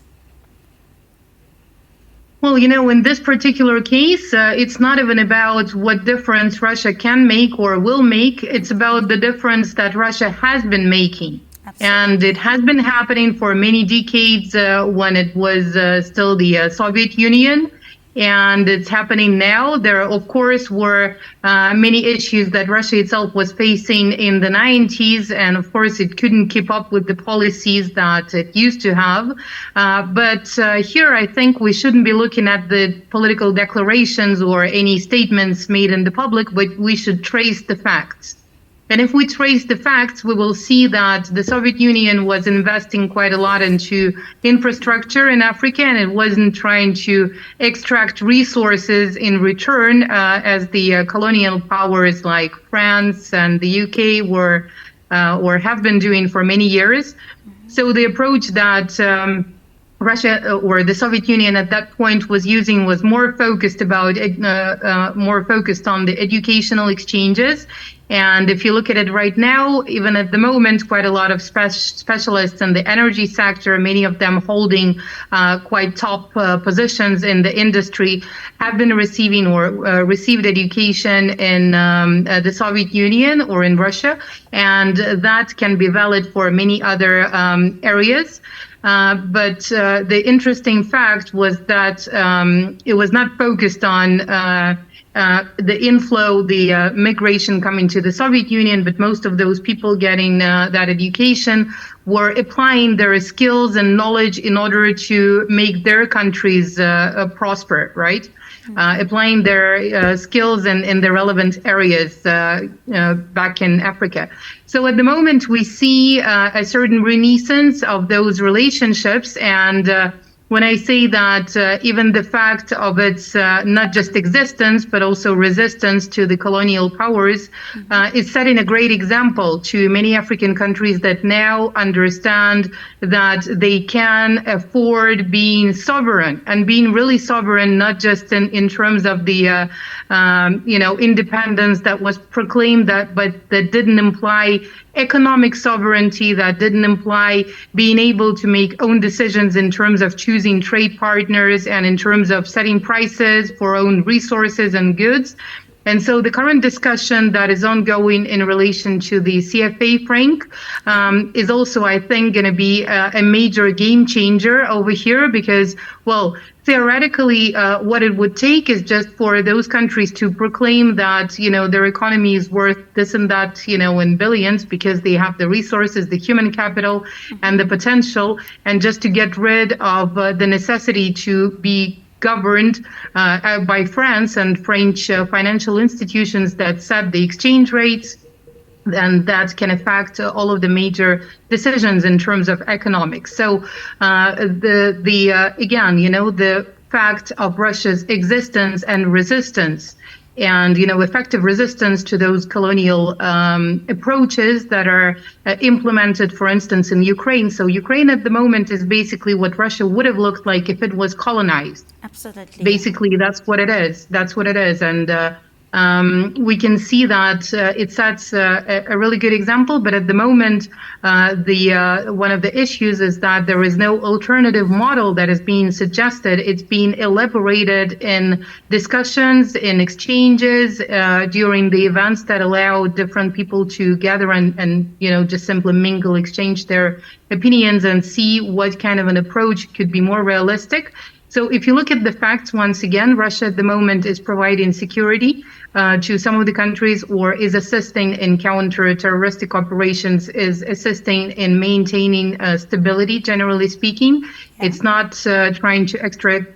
Well, in this particular case, it's not even about what difference Russia can make or will make. It's about the difference that Russia has been making. Absolutely. And it has been happening for many decades when it was still the Soviet Union. And it's happening now. There, of course, were many issues that Russia itself was facing in the 90s. And of course, it couldn't keep up with the policies that it used to have. But here, I think we shouldn't be looking at the political declarations or any statements made in the public, but we should trace the facts. And if we trace the facts, we will see that the Soviet Union was investing quite a lot into infrastructure in Africa, and it wasn't trying to extract resources in return, as the colonial powers like France and the UK were or have been doing for many years. So the approach that Russia or the Soviet Union at that point was using was more focused on the educational exchanges. And if you look at it right now, even at the moment, quite a lot of specialists in the energy sector, many of them holding quite top positions in the industry, have been receiving or received education in the Soviet Union or in Russia. And that can be valid for many other areas. But the interesting fact was that it was not focused on the inflow, the migration coming to the Soviet Union, but most of those people getting that education were applying their skills and knowledge in order to make their countries prosper, right? Applying their skills in the relevant areas back in Africa. So at the moment, we see a certain renaissance of those relationships. And when I say that even the fact of its not just existence, but also resistance to the colonial powers is setting a great example to many African countries that now understand that they can afford being sovereign, and being really sovereign, not just in terms of the independence that was proclaimed, but that didn't imply economic sovereignty, that didn't imply being able to make own decisions in terms of choosing choosing trade partners and in terms of setting prices for own resources and goods. And so the current discussion that is ongoing in relation to the CFA franc is also, I think, going to be a major game changer over here because, well, theoretically, what it would take is just for those countries to proclaim that, you know, their economy is worth this and that, you know, in billions because they have the resources, the human capital, and the potential, and just to get rid of the necessity to be governed by France and French financial institutions that set the exchange rates, and that can affect all of the major decisions in terms of economics. So again, you know, the fact of Russia's existence and resistance and, you know, effective resistance to those colonial approaches that are implemented, for instance, in Ukraine. So Ukraine at the moment is basically what Russia would have looked like if it was colonized. Absolutely. Basically, that's what it is. That's what it is. And we can see that it sets a really good example. But at the moment, one of the issues is that there is no alternative model that is being suggested. It's being elaborated in discussions, in exchanges during the events that allow different people to gather and you know, just simply mingle, exchange their opinions and see what kind of an approach could be more realistic. So if you look at the facts, once again, Russia at the moment is providing security to some of the countries, or is assisting in counter-terroristic operations, is assisting in maintaining stability, generally speaking. Yeah. It's not trying to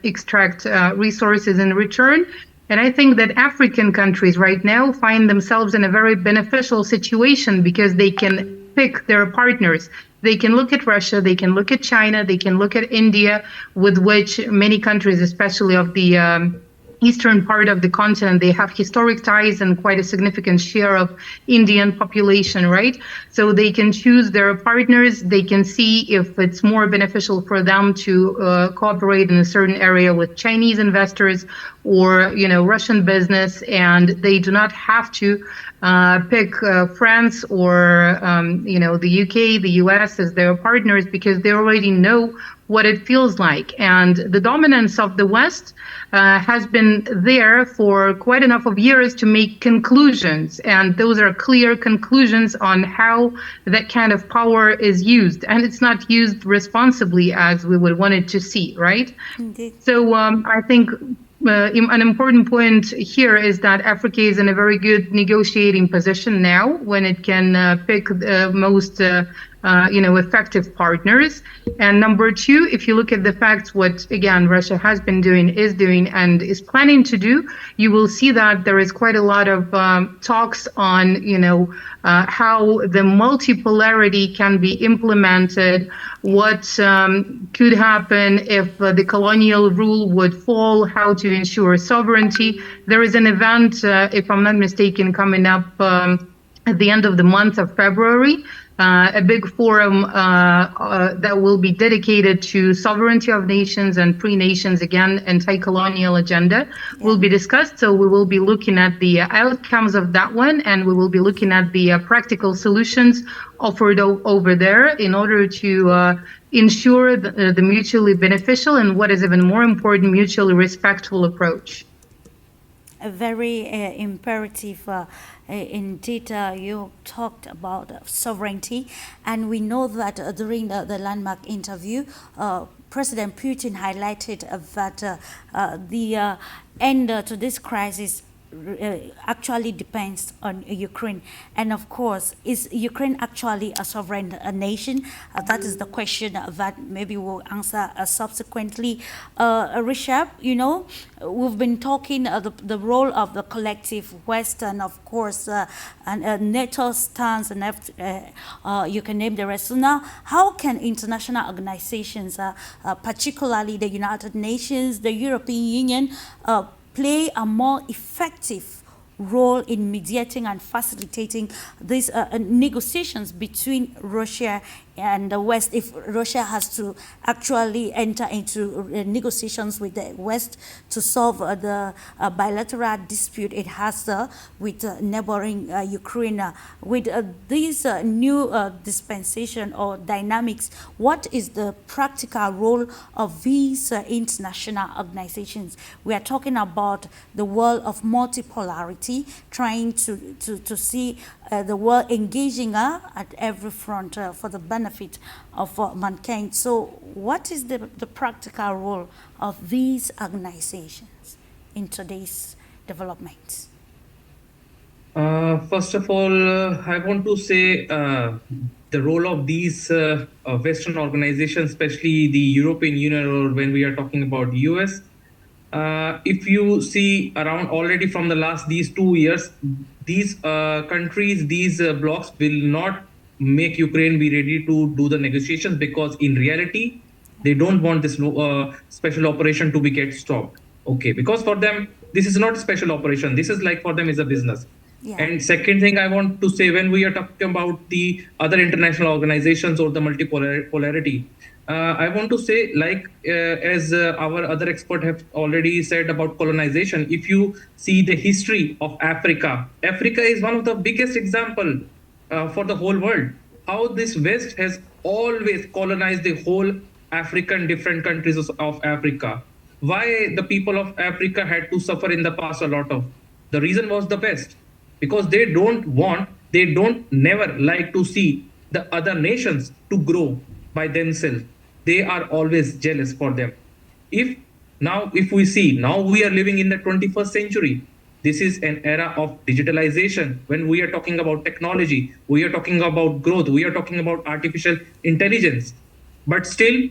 extract resources in return. And I think that African countries right now find themselves in a very beneficial situation because they can pick their partners. They can look at Russia, they can look at China, they can look at India, with which many countries, especially of the eastern part of the continent, they have historic ties and quite a significant share of Indian population, right? So they can choose their partners. They can see if it's more beneficial for them to cooperate in a certain area with Chinese investors or, you know, Russian business, and they do not have to pick France or, you know, the UK, the US as their partners because they already know what it feels like. And the dominance of the West has been there for quite enough of years to make conclusions. And those are clear conclusions on how that kind of power is used. And it's not used responsibly as we would want it to see, right? Indeed. So I think an important point here is that Africa is in a very good negotiating position now when it can pick the most effective partners. And number two, if you look at the facts, what, again, Russia has been doing, is doing, and is planning to do, you will see that there is quite a lot of talks on, how the multipolarity can be implemented, what could happen if the colonial rule would fall, how to ensure sovereignty. There is an event, if I'm not mistaken, coming up at the end of the month of February, a big forum that will be dedicated to sovereignty of nations and free nations, again, anti-colonial agenda will be discussed. So we will be looking at the outcomes of that one, and we will be looking at the practical solutions offered over there in order to ensure the mutually beneficial and, what is even more important, mutually respectful approach. A very imperative. Indeed, you talked about sovereignty, and we know that during the landmark interview, President Putin highlighted that the end to this crisis actually depends on Ukraine. And of course, is Ukraine actually a sovereign nation? That is the question that maybe we'll answer subsequently. RISHABH, we've been talking the role of the collective West, and of course, and NATO stance, and you can name the rest. So now, how can international organizations, particularly the United Nations, the European Union, play a more effective role in mediating and facilitating these negotiations between Russia and the West, if Russia has to actually enter into negotiations with the West to solve the bilateral dispute it has with neighboring Ukraine, with this new dispensation or dynamics, what is the practical role of these international organizations? We are talking about the world of multipolarity, trying to see the world engaging at every front for the benefit of mankind. So what is the practical role of these organizations in today's developments? First of all, I want to say the role of these Western organizations, especially the European Union, or when we are talking about US, if you see around already from the last these 2 years, these countries, these blocs will not make Ukraine be ready to do the negotiations, because in reality, they don't want this special operation to be get stopped. Okay, because for them, this is not a special operation. This is like for them is a business. Yeah. And second thing I want to say, when we are talking about the other international organizations or the multipolarity, I want to say, like as our other expert have already said about colonization, if you see the history of Africa, Africa is one of the biggest example for the whole world. How this West has always colonized the whole African different countries of Africa. Why the people of Africa had to suffer in the past a lot of? The reason was the West. Because they don't never like to see the other nations to grow by themselves. They are always jealous for them. If we see, now we are living in the 21st century. This is an era of digitalization. When we are talking about technology, we are talking about growth, we are talking about artificial intelligence. But still,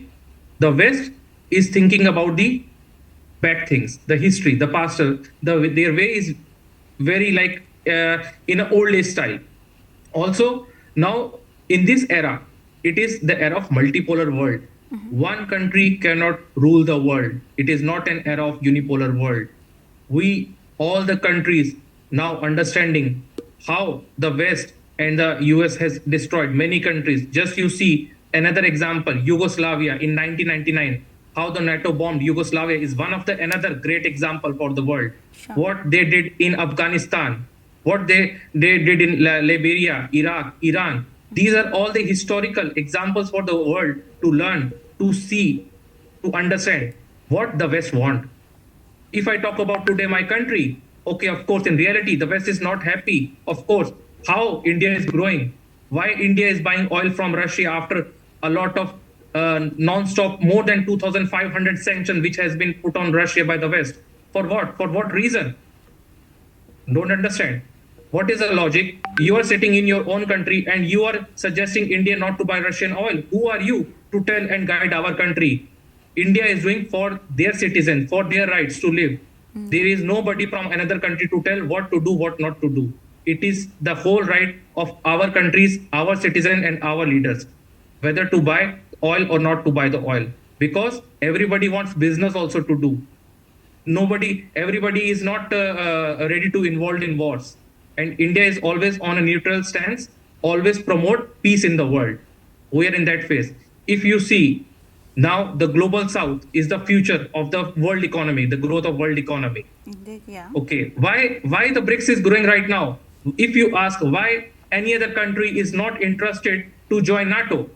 the West is thinking about the bad things, the history, the past. Their way is very like in an old age style. Also, now in this era, it is the era of multipolar world. One country cannot rule the world. It is not an era of unipolar world. We, all the countries, now understanding how the West and the US has destroyed many countries. Just you see another example, Yugoslavia in 1999. How the NATO bombed Yugoslavia is one of the another great example for the world. Sure. What they did in Afghanistan, what they did in Liberia, Iraq, Iran. These are all the historical examples for the world to learn, to see, to understand what the West want. If I talk about today my country, okay, of course, in reality, the West is not happy. Of course, how India is growing, why India is buying oil from Russia after a lot of non-stop, more than 2,500 sanctions which has been put on Russia by the West. For what? For what reason? Don't understand. What is the logic? You are sitting in your own country and you are suggesting India not to buy Russian oil. Who are you to tell and guide our country? India is doing for their citizens, for their rights to live. There is nobody from another country to tell what to do, what not to do. It is the whole right of our countries, our citizens and our leaders, whether to buy oil or not to buy the oil. Because everybody wants business also to do. Everybody is not ready to involve in wars. And India is always on a neutral stance, always promote peace in the world. We are in that phase. If you see, now the global south is the future of the world economy, the growth of world economy. Indeed, yeah. Okay, why the BRICS is growing right now? If you ask why any other country is not interested to join NATO,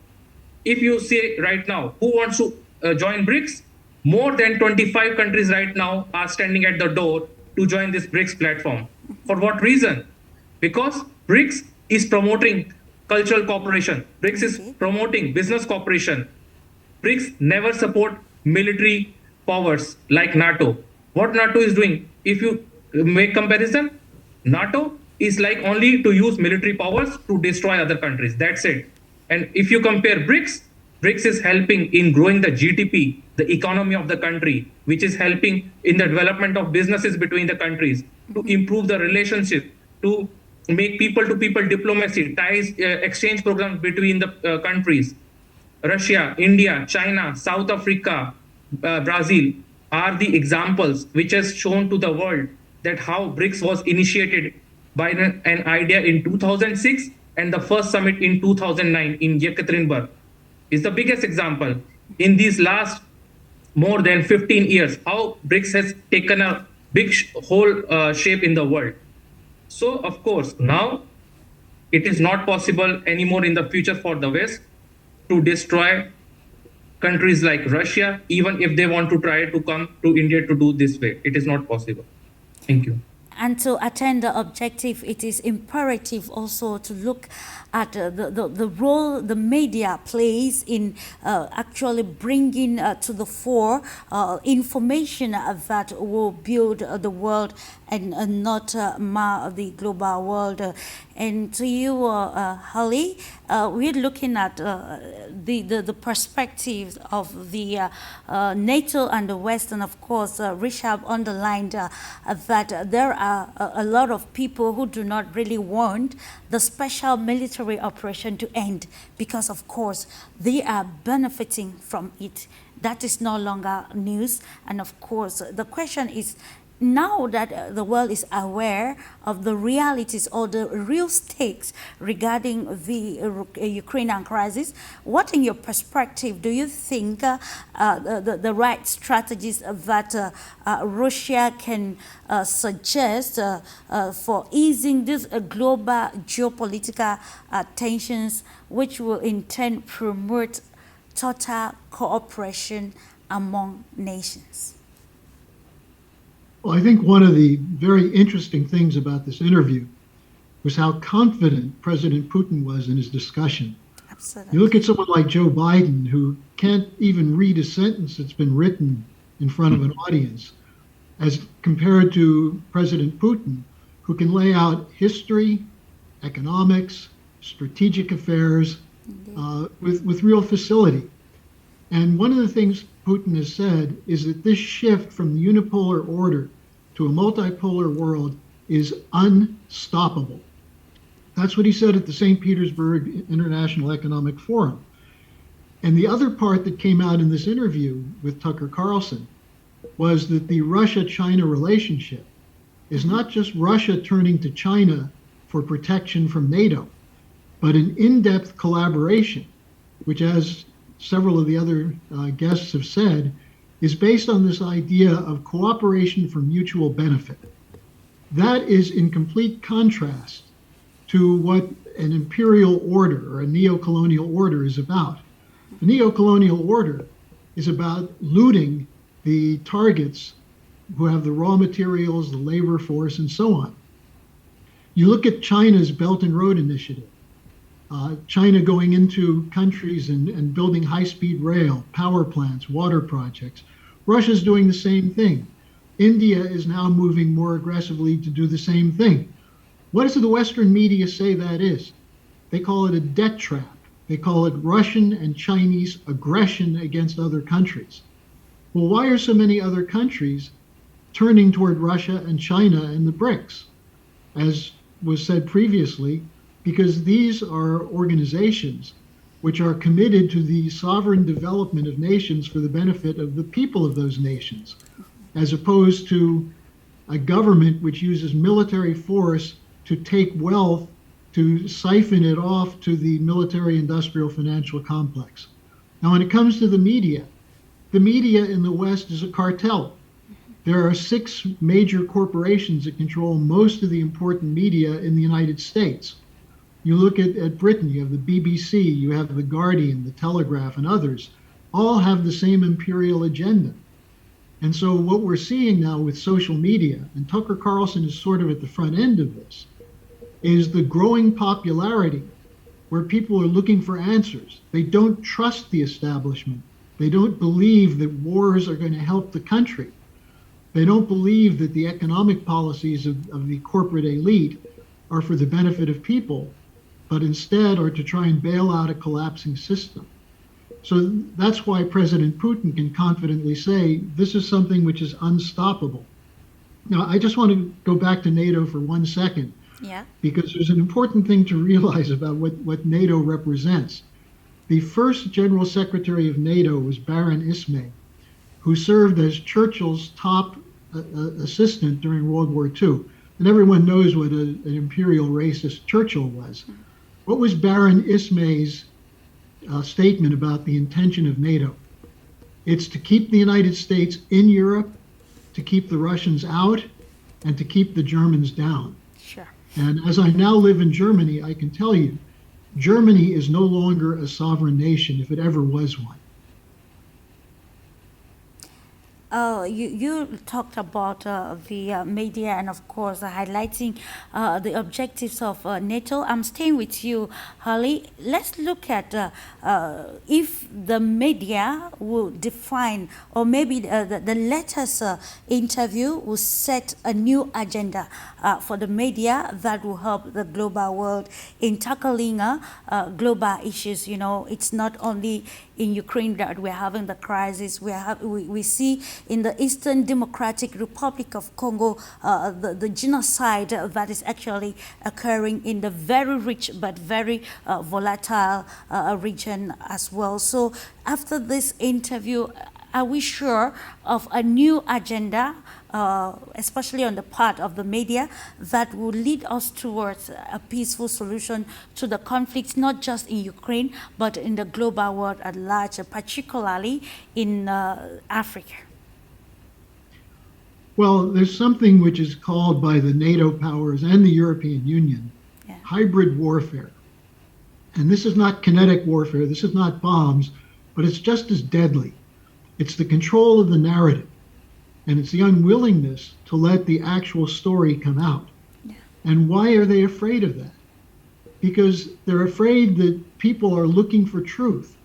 if you say right now, who wants to join BRICS? More than 25 countries right now are standing at the door to join this BRICS platform. For what reason? Because BRICS is promoting cultural cooperation. BRICS is promoting business cooperation. BRICS never support military powers like NATO. What NATO is doing, if you make comparison, NATO is like only to use military powers to destroy other countries. That's it. And if you compare BRICS, BRICS is helping in growing the GDP, the economy of the country, which is helping in the development of businesses between the countries, to improve the relationship, to make people-to-people diplomacy, ties, exchange programs between the countries. Russia, India, China, South Africa, Brazil are the examples which has shown to the world that how BRICS was initiated by an idea in 2006 and the first summit in 2009 in Yekaterinburg. is the biggest example. In these last more than 15 years, how BRICS has taken a big whole shape in the world. So, of course, now it is not possible anymore in the future for the West to destroy countries like Russia, even if they want to try to come to India to do this way. It is not possible. Thank you. And to attain the objective, it is imperative also to look at the role the media plays in actually bringing to the fore information that will build the world and not mar the global world. And to you, HARLEY, we're looking at the perspectives of the NATO and the West, and of course, RISHABH underlined that there are a lot of people who do not really want the special military operation to end because, of course, they are benefiting from it. That is no longer news. And of course, the question is, now that the world is aware of the realities or the real stakes regarding the Ukrainian crisis, what, in your perspective, do you think the right strategies that Russia can suggest for easing these global geopolitical tensions, which will in turn promote total cooperation among nations? Well, I think one of the very interesting things about this interview was how confident President Putin was in his discussion. Absolutely. You look at someone like Joe Biden, who can't even read a sentence that's been written in front of an audience, as compared to President Putin, who can lay out history, economics, strategic affairs with real facility. And one of the things Putin has said is that this shift from the unipolar order to a multipolar world is unstoppable. That's what he said at the St. Petersburg International Economic Forum. And the other part that came out in this interview with Tucker Carlson was that the Russia-China relationship is not just Russia turning to China for protection from NATO, but an in-depth collaboration, which, as several of the other guests have said, is based on this idea of cooperation for mutual benefit. That is in complete contrast to what an imperial order or a neo-colonial order is about. The neo-colonial order is about looting the targets who have the raw materials, the labor force, and so on. You look at China's Belt and Road Initiative. China going into countries and building high-speed rail, power plants, water projects. Russia's doing the same thing. India is now moving more aggressively to do the same thing. What does the Western media say that is? They call it a debt trap. They call it Russian and Chinese aggression against other countries. Well, why are so many other countries turning toward Russia and China and the BRICS? As was said previously, because these are organizations which are committed to the sovereign development of nations for the benefit of the people of those nations, as opposed to a government which uses military force to take wealth, to siphon it off to the military industrial financial complex. Now, when it comes to the media in the West is a cartel. There are 6 major corporations that control most of the important media in the United States. You look at Britain, you have the BBC, you have the Guardian, the Telegraph, and others, all have the same imperial agenda. And so what we're seeing now with social media, and Tucker Carlson is sort of at the front end of this, is the growing popularity where people are looking for answers. They don't trust the establishment. They don't believe that wars are going to help the country. They don't believe that the economic policies of the corporate elite are for the benefit of people, but instead are to try and bail out a collapsing system. So that's why President Putin can confidently say this is something which is unstoppable. Now, I just want to go back to NATO for 1 second, because there's an important thing to realize about what NATO represents. The first General Secretary of NATO was Baron Ismay, who served as Churchill's top assistant during World War II. And everyone knows what an imperial racist Churchill was. What was Baron Ismay's statement about the intention of NATO. It's to keep the United States in Europe, to keep the Russians out, and to keep the Germans down. Sure. And as I now live in Germany, I can tell you, Germany is no longer a sovereign nation if it ever was one. You talked about the media and, of course, highlighting the objectives of NATO. I'm staying with you, Harley. Let's look at if the media will define, or maybe the latest interview will set a new agenda for the media that will help the global world in tackling global issues. You know, it's not only in Ukraine that we're having the crisis. We see in the Eastern Democratic Republic of Congo the genocide that is actually occurring in the very rich but very volatile region as well. So after this interview, are we sure of a new agenda, especially on the part of the media, that will lead us towards a peaceful solution to the conflicts, not just in Ukraine, but in the global world at large, particularly in Africa? Well, there's something which is called by the NATO powers and the European Union hybrid warfare. And this is not kinetic warfare, this is not bombs, but it's just as deadly. It's the control of the narrative, and it's the unwillingness to let the actual story come out. Yeah. And why are they afraid of that? Because they're afraid that people are looking for truth,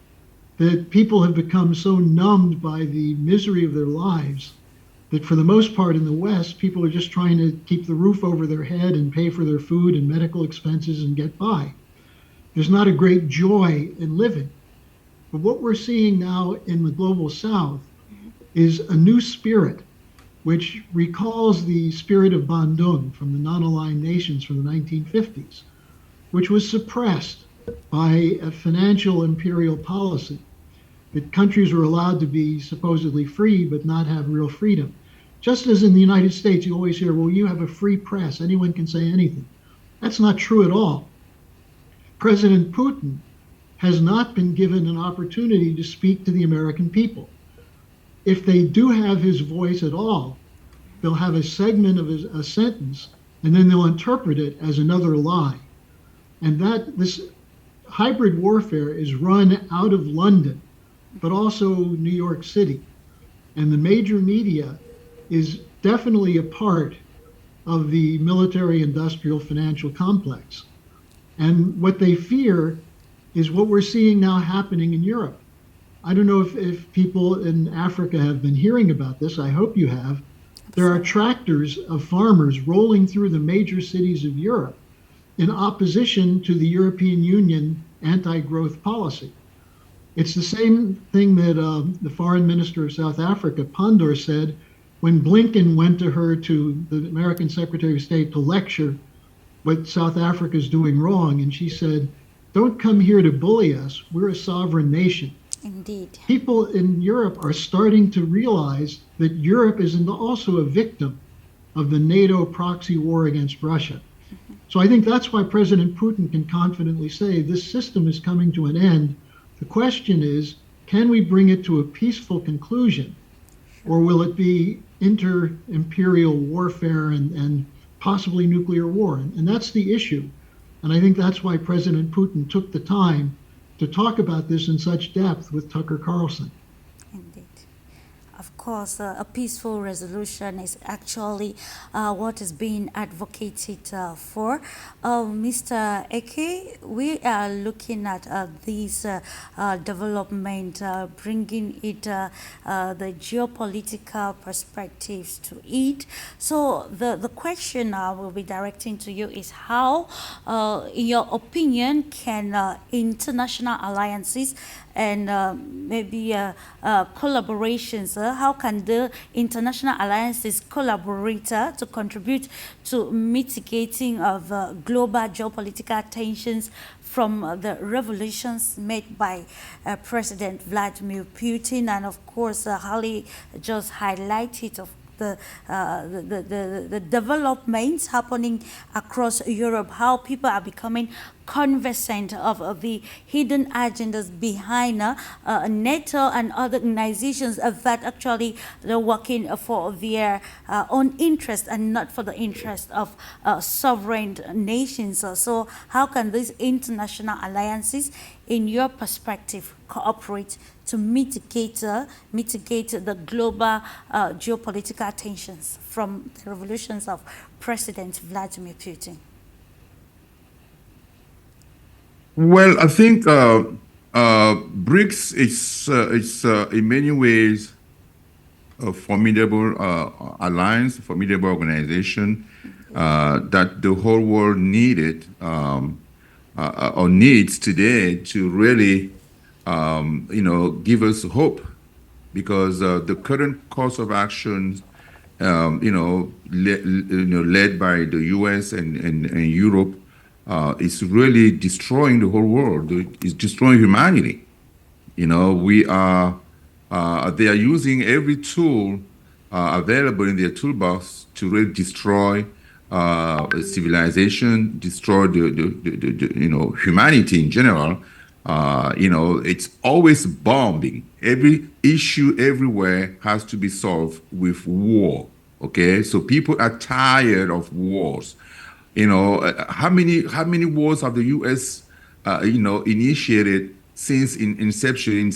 that people have become so numbed by the misery of their lives that for the most part in the West, people are just trying to keep the roof over their head and pay for their food and medical expenses and get by. There's not a great joy in living. But what we're seeing now in the global South is a new spirit, which recalls the spirit of Bandung from the non-aligned nations from the 1950s, which was suppressed by a financial imperial policy, that countries were allowed to be supposedly free but not have real freedom. Just as in the United States, you always hear, well, you have a free press, anyone can say anything. That's not true at all. President Putin has not been given an opportunity to speak to the American people. If they do have his voice at all, they'll have a segment of a sentence, and then they'll interpret it as another lie. And this hybrid warfare is run out of London, but also New York City. And the major media is definitely a part of the military-industrial financial complex. And what they fear is what we're seeing now happening in Europe. I don't know if people in Africa have been hearing about this. I hope you have. There are tractors of farmers rolling through the major cities of Europe in opposition to the European Union anti-growth policy. It's the same thing that the foreign minister of South Africa, Pandor, said when Blinken went to her, to the American Secretary of State, to lecture what South Africa is doing wrong. And she said, don't come here to bully us. We're a sovereign nation. Indeed. People in Europe are starting to realize that Europe is also a victim of the NATO proxy war against Russia. Mm-hmm. So I think that's why President Putin can confidently say this system is coming to an end. The question is, can we bring it to a peaceful conclusion, or will it be inter-imperial warfare and possibly nuclear war? And that's the issue. And I think that's why President Putin took the time to talk about this in such depth with Tucker Carlson. Indeed. Of course, a peaceful resolution is actually what is being advocated for. Mr. Eke, we are looking at this development, bringing it the geopolitical perspectives to it. So the question I will be directing to you is how, in your opinion, can international alliances and maybe collaborations, how can the international alliances collaborate to contribute to mitigating of global geopolitical tensions from the revolutions made by President Vladimir Putin? And of course, Harley just highlighted of the developments happening across Europe, how people are becoming conversant of the hidden agendas behind NATO and other organizations that actually they're working for their own interest and not for the interest of sovereign nations. So how can these international alliances, in your perspective, cooperate to mitigate the global geopolitical tensions from the revolutions of President Vladimir Putin? Well, I think BRICS is in many ways a formidable alliance, a formidable organization that the whole world needed or needs today to really, give us hope, because the current course of action, led by the U.S. and Europe, is really destroying the whole world. It's destroying humanity. They are using every tool available in their toolbox to really destroy civilization, destroy the humanity in general. It's always bombing. Every issue everywhere has to be solved with war. Okay, so people are tired of wars. How many wars have the U.S. Initiated since inception in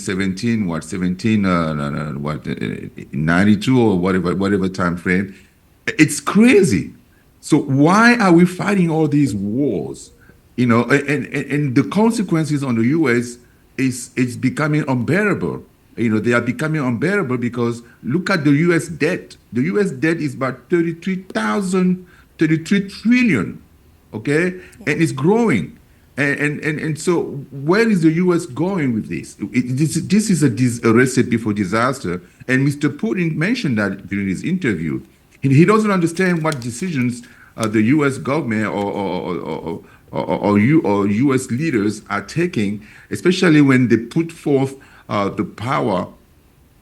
92 or whatever time frame? It's crazy. So why are we fighting all these wars? And the consequences on the U.S. it's becoming unbearable. They are becoming unbearable because look at the U.S. debt. The U.S. debt is about 33 trillion, okay? Yeah. And it's growing. And so where is the U.S. going with this? This is a recipe for disaster. And Mr. Putin mentioned that during his interview. He doesn't understand what decisions the U.S. government or U.S. leaders are taking, especially when they put forth the power,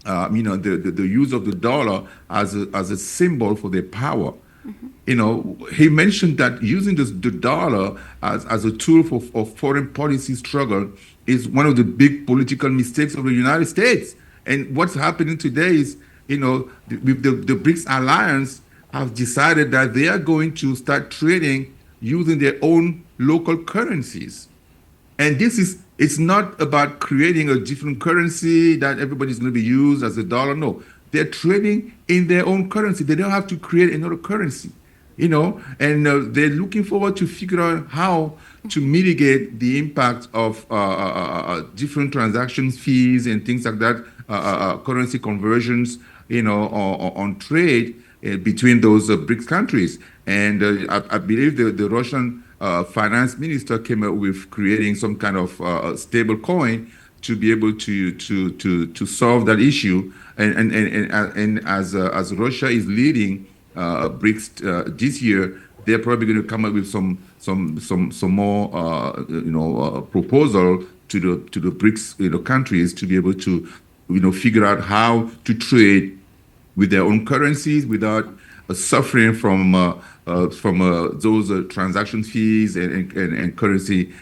the use of the dollar as a symbol for their power. Mm-hmm. He mentioned that using the dollar as a tool for foreign policy struggle is one of the big political mistakes of the United States. And what's happening today is, the BRICS alliance have decided that they are going to start trading using their own local currencies. And it's not about creating a different currency that everybody's going to be used as a dollar. No, they're trading in their own currency. They don't have to create another currency, and they're looking forward to figure out how to mitigate the impact of different transaction fees and things like that, currency conversions, on trade between those BRICS countries. And I believe the Russian finance minister came up with creating some kind of stable coin to be able to solve that issue. And as Russia is leading BRICS this year, they're probably going to come up with some more proposal to the BRICS countries to be able to figure out how to trade with their own currencies without suffering from those transaction fees and currency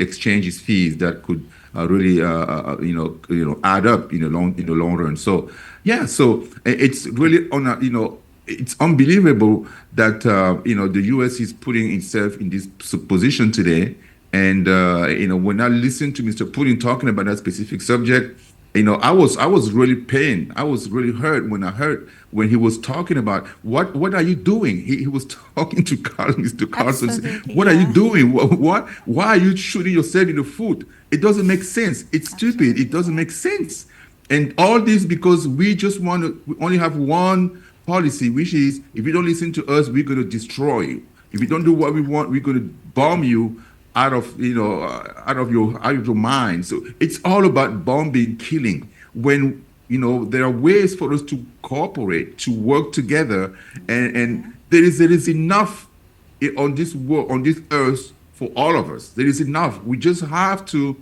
exchanges fees that could really add up in the long run. So so it's really it's unbelievable that the U.S. is putting itself in this position today. And when I listened to Mr. Putin talking about that specific subject, I was really pained. I was really hurt when he was talking about what are you doing? He was talking to Mr. Carlson. What are you doing? Why are you shooting yourself in the foot? It doesn't make sense. It's stupid. It doesn't make sense. And all this because we only have one policy, which is if you don't listen to us, we're going to destroy you. If you don't do what we want, we're going to bomb you out of your mind. So it's all about bombing, killing. When there are ways for us to cooperate, to work together, and there is enough on this world, on this earth for all of us. There is enough. We just have to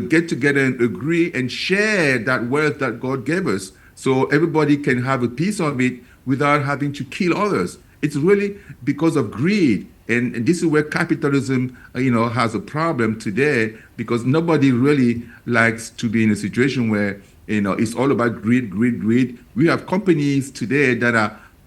get together and agree and share that wealth that God gave us, so everybody can have a piece of it without having to kill others. It's really because of greed. And this is where capitalism, has a problem today, because nobody really likes to be in a situation where, it's all about greed, greed, greed. We have companies today that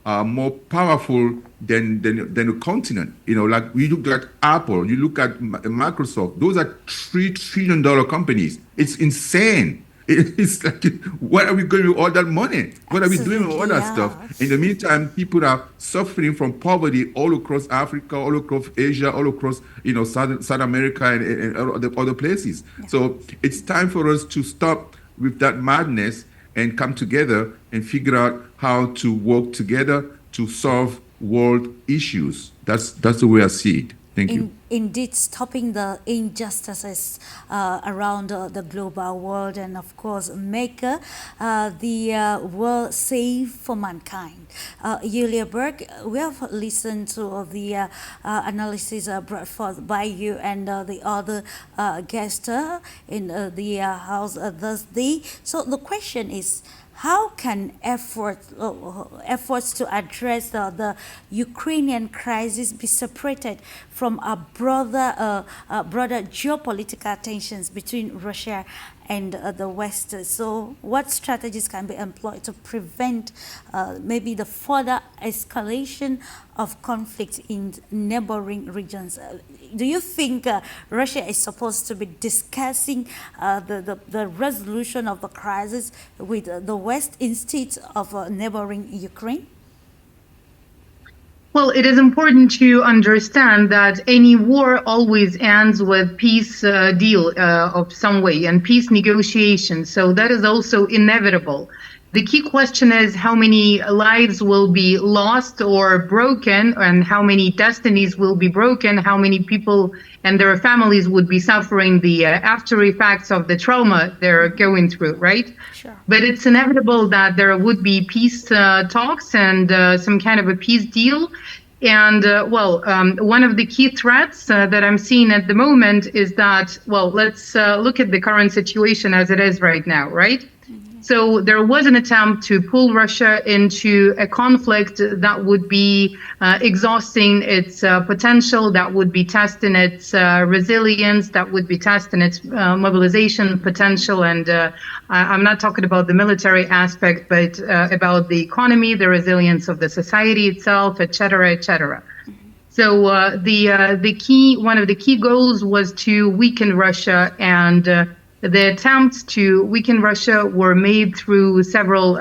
are more powerful than the continent. Like you look at Apple, you look at Microsoft. Those are $3 trillion companies. It's insane. It's like, what are we going with all that money? What are we doing with all that stuff? In the meantime, people are suffering from poverty all across Africa, all across Asia, all across South America and other places. Yeah. So it's time for us to stop with that madness and come together and figure out how to work together to solve world issues. That's the way I see it. Thank you. Indeed, stopping the injustices around the global world, and of course make the world safe for mankind. YULIA BERG, we have listened to the analysis brought forth by you and the other guest in the house this day. So the question is, how can efforts to address the Ukrainian crisis be separated from broader geopolitical tensions between Russia and the West? So what strategies can be employed to prevent maybe the further escalation of conflict in neighboring regions? Do you think Russia is supposed to be discussing the resolution of the crisis with the West instead of neighboring Ukraine? Well, it is important to understand that any war always ends with peace deal of some way and peace negotiations. So that is also inevitable. The key question is how many lives will be lost or broken, and how many destinies will be broken, how many people and their families would be suffering the after effects of the trauma they're going through, right? Sure. But it's inevitable that there would be peace talks and some kind of a peace deal. And one of the key threats that I'm seeing at the moment is that, let's look at the current situation as it is right now, right? So there was an attempt to pull Russia into a conflict that would be exhausting its potential, that would be testing its resilience, that would be testing its mobilization potential. And I'm not talking about the military aspect, but about the economy, the resilience of the society itself, et cetera, et cetera. So one of the key goals was to weaken Russia, and the attempts to weaken Russia were made through several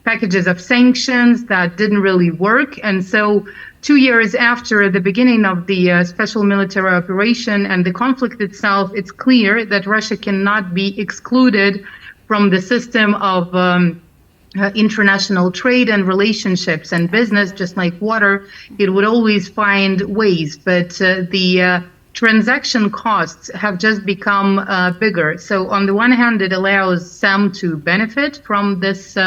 packages of sanctions that didn't really work. And so 2 years after the beginning of the special military operation and the conflict itself, it's clear that Russia cannot be excluded from the system of international trade and relationships and business. Just like water, it would always find ways, but the transaction costs have just become bigger. So on the one hand, it allows some to benefit from this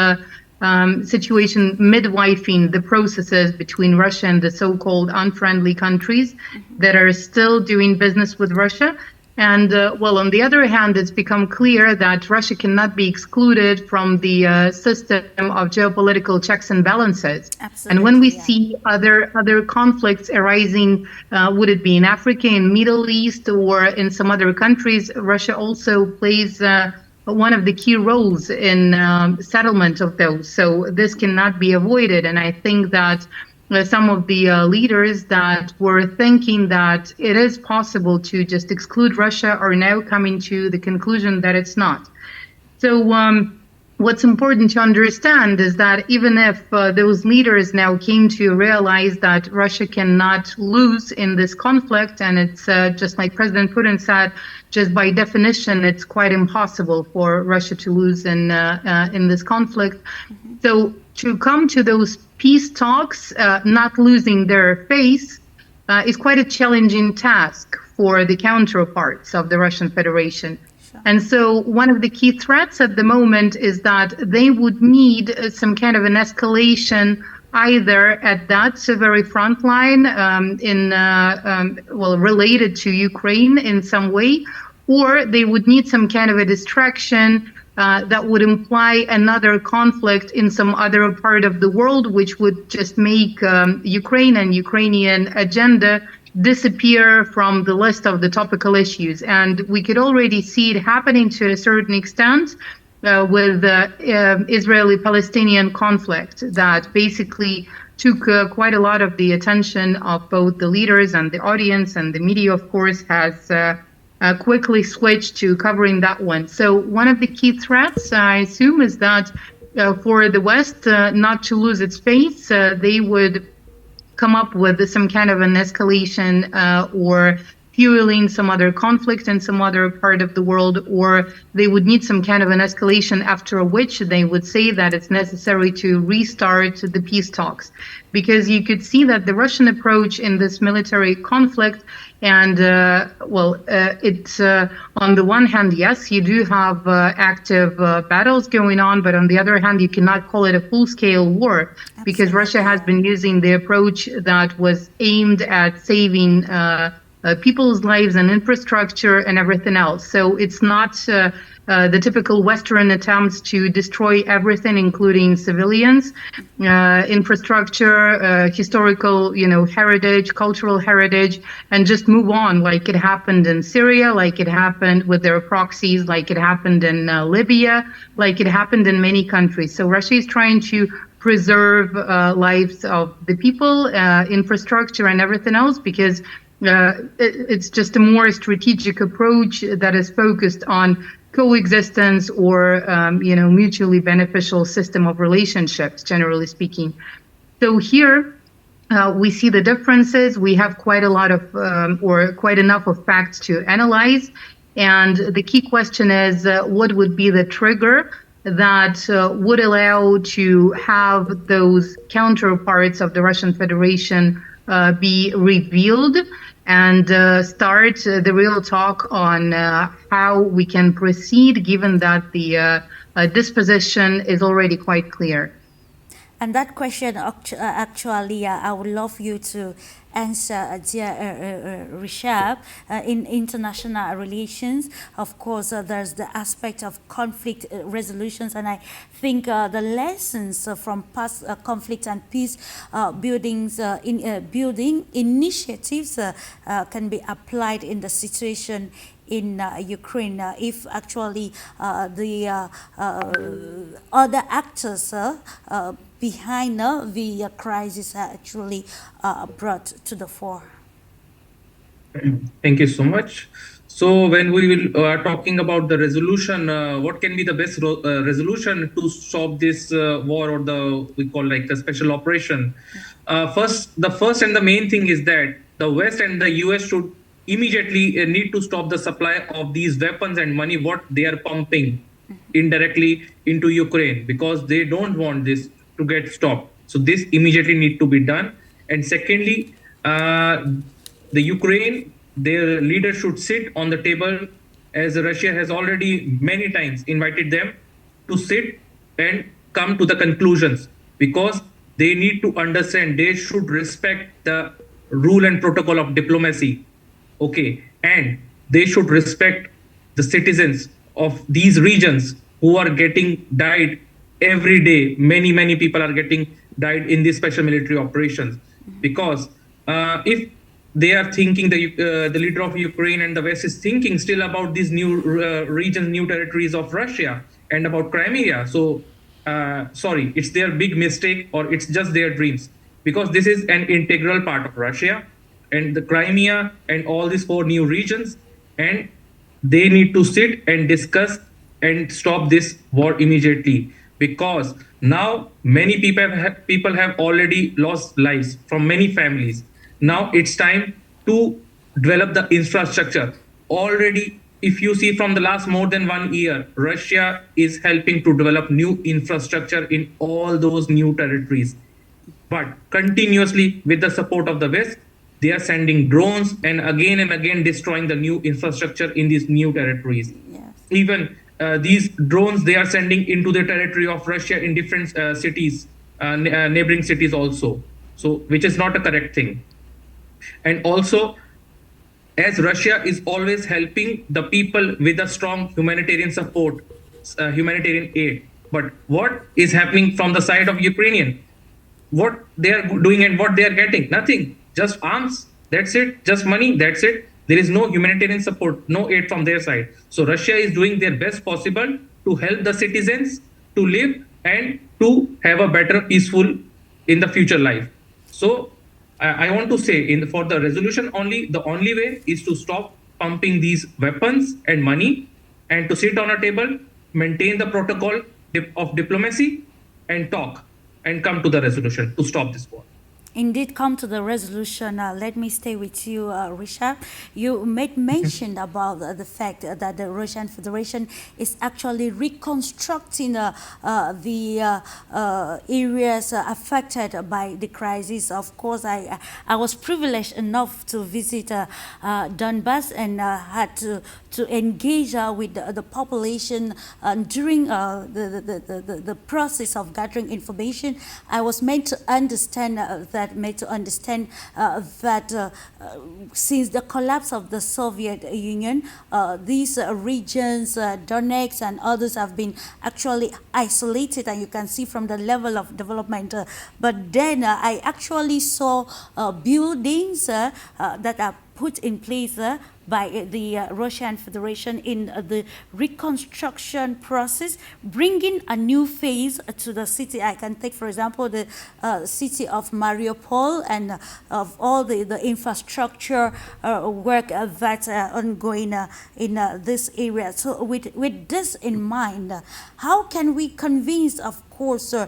situation, midwifing the processes between Russia and the so-called unfriendly countries that are still doing business with Russia. And on the other hand, it's become clear that Russia cannot be excluded from the system of geopolitical checks and balances. Absolutely, and when we see other conflicts arising, would it be in Africa, in Middle East, or in some other countries, Russia also plays one of the key roles in settlement of those. So this cannot be avoided. And I think that some of the leaders that were thinking that it is possible to just exclude Russia are now coming to the conclusion that it's not. So what's important to understand is that even if those leaders now came to realize that Russia cannot lose in this conflict, and it's just like President Putin said, just by definition, it's quite impossible for Russia to lose in this conflict. So to come to those peace talks, not losing their face, is quite a challenging task for the counterparts of the Russian Federation. Sure. And so one of the key threats at the moment is that they would need some kind of an escalation either at that very front line related to Ukraine in some way, or they would need some kind of a distraction that would imply another conflict in some other part of the world, which would just make Ukraine and Ukrainian agenda disappear from the list of the topical issues. And we could already see it happening to a certain extent with the Israeli-Palestinian conflict that basically took quite a lot of the attention of both the leaders and the audience, and the media, of course, has quickly switched to covering that one. So one of the key threats, I assume, is that for the West not to lose its face, they would come up with some kind of an escalation or fueling some other conflict in some other part of the world, or they would need some kind of an escalation after which they would say that it's necessary to restart the peace talks. Because you could see that the Russian approach in this military conflict, and it's on the one hand, yes, you do have active battles going on, but on the other hand, you cannot call it a full-scale war. Absolutely. Because Russia has been using the approach that was aimed at saving people's lives and infrastructure and everything else. So it's not the typical Western attempts to destroy everything, including civilians, infrastructure, historical, heritage, cultural heritage, and just move on, like it happened in Syria, like it happened with their proxies, like it happened in Libya, like it happened in many countries. So Russia is trying to preserve lives of the people, infrastructure, and everything else, because it's just a more strategic approach that is focused on coexistence or mutually beneficial system of relationships, generally speaking. So here we see the differences. We have quite a lot of or quite enough of facts to analyze, and the key question is what would be the trigger that would allow to have those counterparts of the Russian Federation be revealed and start the real talk on how we can proceed, given that the disposition is already quite clear. And that question, actually, I would love you to answer, dear RISHABH. In international relations, of course, there's the aspect of conflict resolutions, and I think the lessons from past conflict and peace building initiatives can be applied in the situation in Ukraine, if actually the other actors behind the crisis are actually brought to the fore. Thank you so much. So when we will are talking about the resolution, what can be the best resolution to stop this war, or we call like the special operation? The first and the main thing is that the West and the US should immediately need to stop the supply of these weapons and money what they are pumping indirectly into Ukraine, because they don't want this to get stopped. So this immediately need to be done. And secondly, the Ukraine, their leader should sit on the table, as Russia has already many times invited them to sit and come to the conclusions, because they need to understand they should respect the rule and protocol of diplomacy. Okay, and they should respect the citizens of these regions who are getting died every day. Many people are getting died in these special military operations, because if they are thinking, the leader of Ukraine and the West is thinking still about these new regions, new territories of Russia and about Crimea. So sorry, it's their big mistake, or it's just their dreams, because this is an integral part of Russia and the Crimea and all these 4 new regions, and they need to sit and discuss and stop this war immediately, because now many people have already lost lives from many families. Now it's time to develop the infrastructure. Already, if you see from the last more than 1 year, Russia is helping to develop new infrastructure in all those new territories. But continuously, with the support of the West, they are sending drones and again destroying the new infrastructure in these new territories. Yes. Even these drones they are sending into the territory of Russia in different cities, neighboring cities also. So, which is not a correct thing. And also, as Russia is always helping the people with a strong humanitarian support, humanitarian aid. But what is happening from the side of Ukrainian? What they are doing and what they are getting? Nothing. Just arms. That's it. Just money. That's it. There is no humanitarian support, no aid from their side. So Russia is doing their best possible to help the citizens to live and to have a better, peaceful in the future life. So I want to say, for the resolution only, the only way is to stop pumping these weapons and money, and to sit on a table, maintain the protocol of diplomacy, and talk and come to the resolution to stop this war. Indeed, come to the resolution. Let me stay with you, RISHABH. You made mention about the fact that the Russian Federation is actually reconstructing the areas affected by the crisis. Of course, I was privileged enough to visit Donbass and had to engage with the population during the process of gathering information. I was meant to understand that since the collapse of the Soviet Union, these regions, Donetsk and others, have been actually isolated, and you can see from the level of development. But then I actually saw buildings that are put in place by the Russian Federation in the reconstruction process, bringing a new phase to the city. I can take, for example, the city of Mariupol and of all the infrastructure work that's ongoing in this area. So with this in mind, how can we convince, of course, the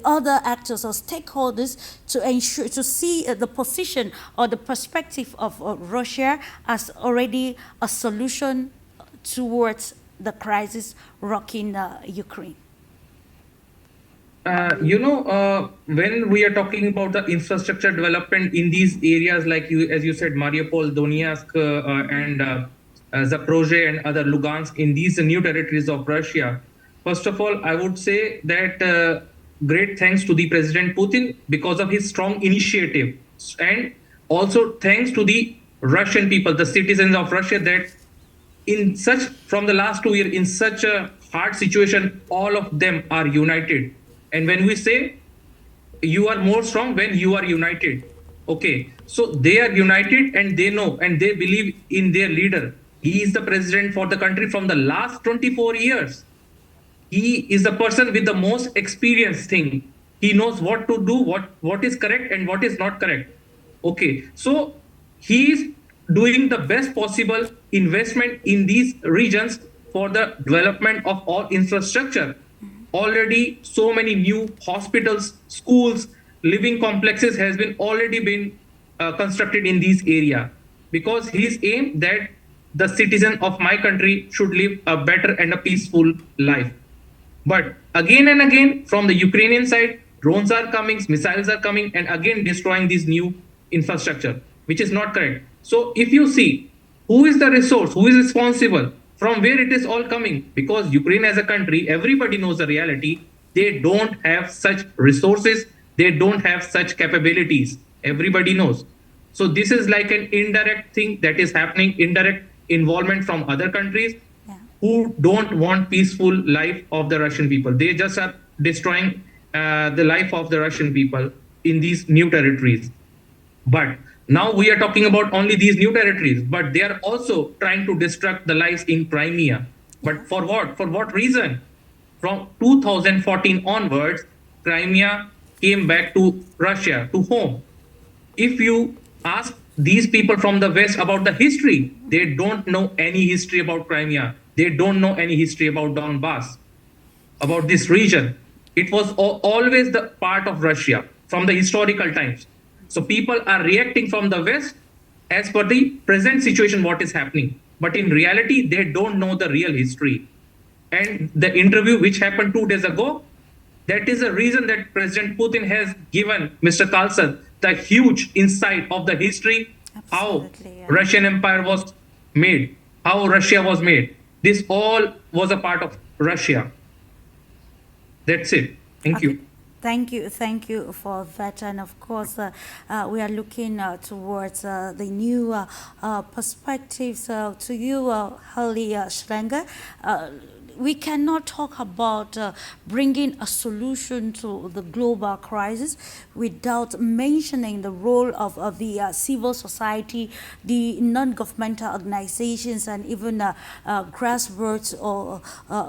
other actors or stakeholders to ensure, to see the position or the perspective of Russia as already a solution towards the crisis rocking Ukraine? When we are talking about the infrastructure development in these areas, like as you said, Mariupol, Donetsk, and Zaporozhye and other Lugansk, in these new territories of Russia, first of all, I would say that great thanks to the President Putin because of his strong initiative, and also thanks to the Russian people, the citizens of Russia, that from the last 2 years, in such a hard situation, all of them are united. And when we say you are more strong when you are united, okay, so they are united and they know and they believe in their leader. He is the president for the country from the last 24 years. He is the person with the most experienced thing. He knows what to do, what is correct and what is not correct. Okay, so he is doing the best possible investment in these regions for the development of all infrastructure. Already so many new hospitals, schools, living complexes has been already been constructed in this area, because his aim that the citizen of my country should live a better and a peaceful life. But again and again, from the Ukrainian side, drones are coming, missiles are coming, and again destroying this new infrastructure, which is not correct. So if you see who is the resource, who is responsible, from where it is all coming, because Ukraine as a country, everybody knows the reality, they don't have such resources, they don't have such capabilities. Everybody knows. So this is like an indirect thing that is happening, indirect involvement from other countries who don't want peaceful life of the Russian people. They just are destroying the life of the Russian people in these new territories. But now we are talking about only these new territories, but they are also trying to destruct the lives in Crimea. But for what? For what reason? From 2014 onwards, Crimea came back to Russia, to home. If you ask these people from the West about the history, they don't know any history about Crimea. They don't know any history about Donbass, about this region. It was always the part of Russia from the historical times. So people are reacting from the West as per the present situation, what is happening. But in reality, they don't know the real history. And the interview which happened 2 days ago, that is the reason that President Putin has given Mr. Carlson the huge insight of the history, how Russian Empire was made, how Russia was made. This all was a part of Russia. That's it. Thank you. Thank you for that. And of course, we are looking towards the new perspectives to you, Harley Schranger. We cannot talk about bringing a solution to the global crisis without mentioning the role of the civil society, the non-governmental organizations, and even grassroots or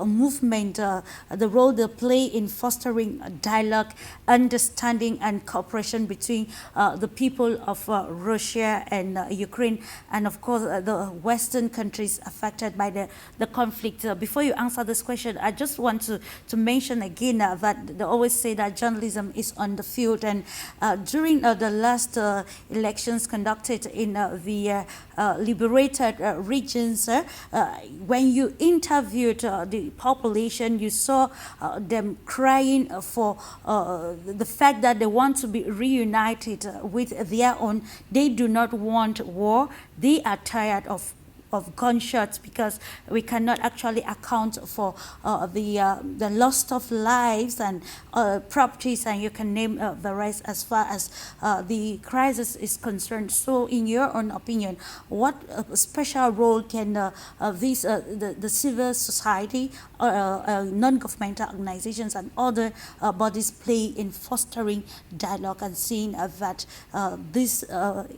movement, the role they play in fostering dialogue, understanding, and cooperation between the people of Russia and Ukraine, and of course the Western countries affected by the conflict. Before you answer this question, I just want to mention again that they always say that journalism is on the field, and during the last elections conducted in the liberated regions, when you interviewed the population, you saw them crying for the fact that they want to be reunited with their own. They do not want war. They are tired of gunshots, because we cannot actually account for the loss of lives and properties, and you can name the rest as far as the crisis is concerned. So in your own opinion, what special role can the civil society, non-governmental organizations, and other bodies play in fostering dialogue and seeing that this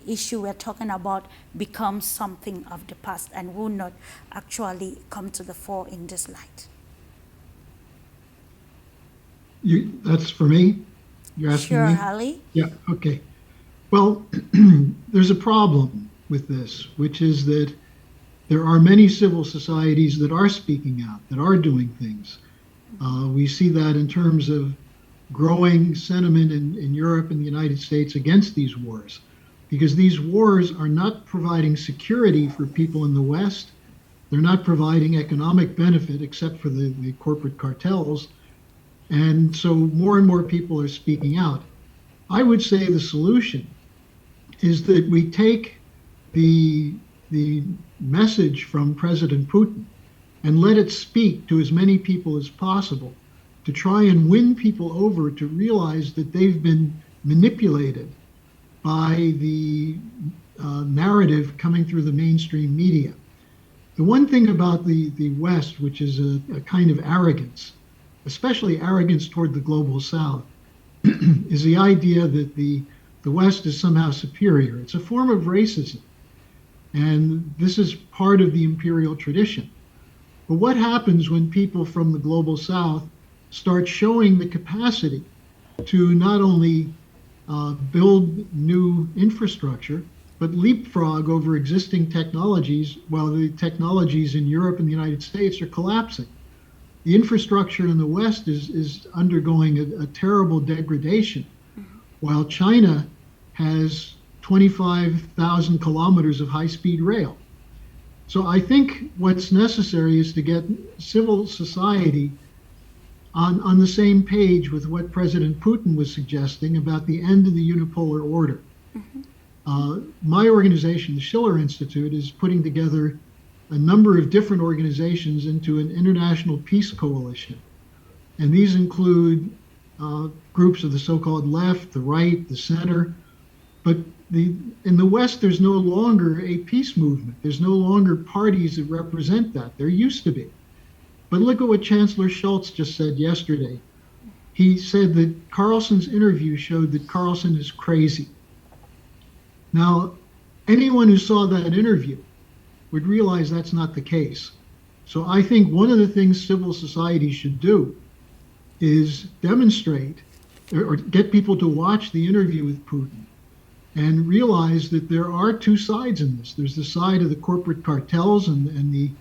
issue we're talking about becomes something of the past and will not actually come to the fore in this light? That's for me? You're asking Sure, me? Harley. Yeah, okay. Well, there's a problem with this, which is that there are many civil societies that are speaking out, that are doing things. We see that in terms of growing sentiment in Europe and the United States against these wars, because these wars are not providing security for people in the West. They're not providing economic benefit except for the corporate cartels. And so more and more people are speaking out. I would say the solution is that we take the message from President Putin and let it speak to as many people as possible, to try and win people over to realize that they've been manipulated by the narrative coming through the mainstream media. The one thing about the West, which is a kind of arrogance, especially arrogance toward the global South, is the idea that the West is somehow superior. It's a form of racism. And this is part of the imperial tradition. But what happens when people from the global South start showing the capacity to not only build new infrastructure, but leapfrog over existing technologies while the technologies in Europe and the United States are collapsing? The infrastructure in the West is undergoing a terrible degradation, while China has 25,000 kilometers of high-speed rail. So I think what's necessary is to get civil society on the same page with what President Putin was suggesting about the end of the unipolar order. My organization, the Schiller Institute, is putting together a number of different organizations into an international peace coalition. And these include groups of the so-called left, the right, the center. But in the West, there's no longer a peace movement. There's no longer parties that represent that. There used to be. But look at what Chancellor Scholz just said yesterday. He said that Carlson's interview showed that Carlson is crazy. Now, anyone who saw that interview would realize that's not the case. So I think one of the things civil society should do is demonstrate or get people to watch the interview with Putin and realize that there are two sides in this. There's the side of the corporate cartels and the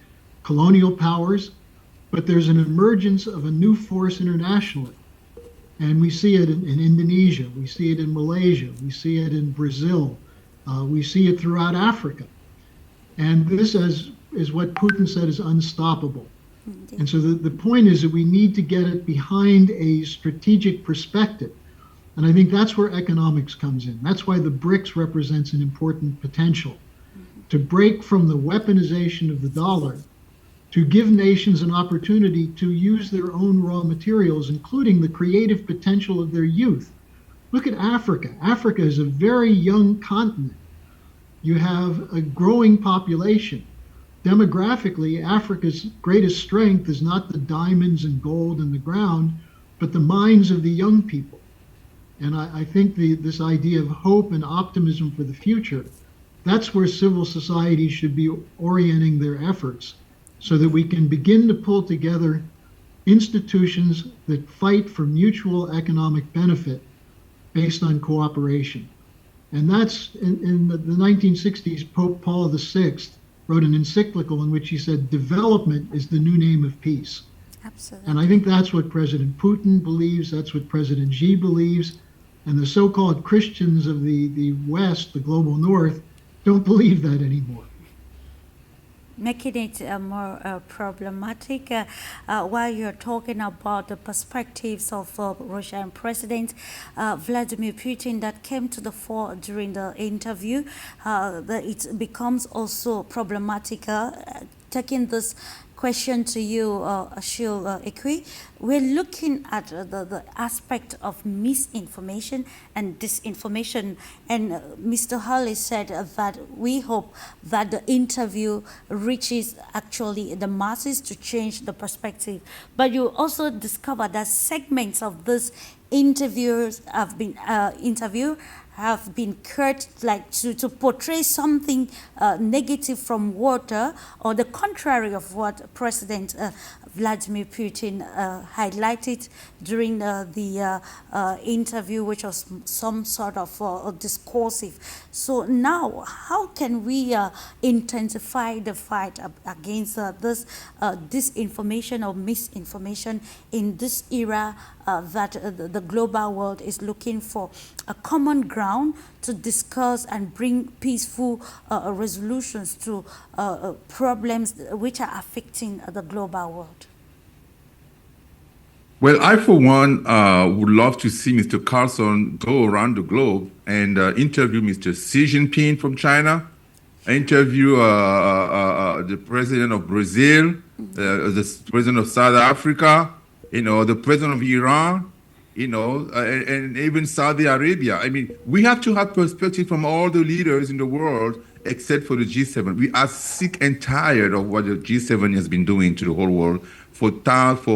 colonial powers, but there's an emergence of a new force internationally. And we see it in Indonesia, we see it in Malaysia, we see it in Brazil, we see it throughout Africa. And this is what Putin said is unstoppable. And so the point is that we need to get it behind a strategic perspective. And I think that's where economics comes in. That's why the BRICS represents an important potential to break from the weaponization of the dollar to give nations an opportunity to use their own raw materials, including the creative potential of their youth. Look at Africa. Africa is a very young continent. You have a growing population. Demographically, Africa's greatest strength is not the diamonds and gold in the ground, but the minds of the young people. And I think this idea of hope and optimism for the future, that's where civil society should be orienting their efforts, so that we can begin to pull together institutions that fight for mutual economic benefit based on cooperation. And that's in the 1960s, Pope Paul VI wrote an encyclical in which he said, development is the new name of peace. Absolutely. And I think that's what President Putin believes, that's what President Xi believes, and the so-called Christians of the West, the global North, don't believe that anymore. Making it more problematic. While you're talking about the perspectives of Russian President Vladimir Putin that came to the fore during the interview, that it becomes also problematic. Taking this question to you, ACHILLE, EKEU, we're looking at the aspect of misinformation and disinformation. And Mr. HARLEY said that we hope that the interview reaches actually the masses to change the perspective. But you also discover that segments of this interviews have been have been cut, like to portray something negative from water, or the contrary of what President Vladimir Putin highlighted during the interview, which was some sort of discursive. So now, how can we intensify the fight against this disinformation or misinformation in this era that the global world is looking for a common ground to discuss and bring peaceful resolutions to problems which are affecting the global world? Well, I, for one, would love to see Mr. Carlson go around the globe and interview Mr. Xi Jinping from China, interview the president of Brazil, the president of South Africa, the president of Iran, and even Saudi Arabia. I mean, we have to have perspective from all the leaders in the world except for the G7. We are sick and tired of what the G7 has been doing to the whole world for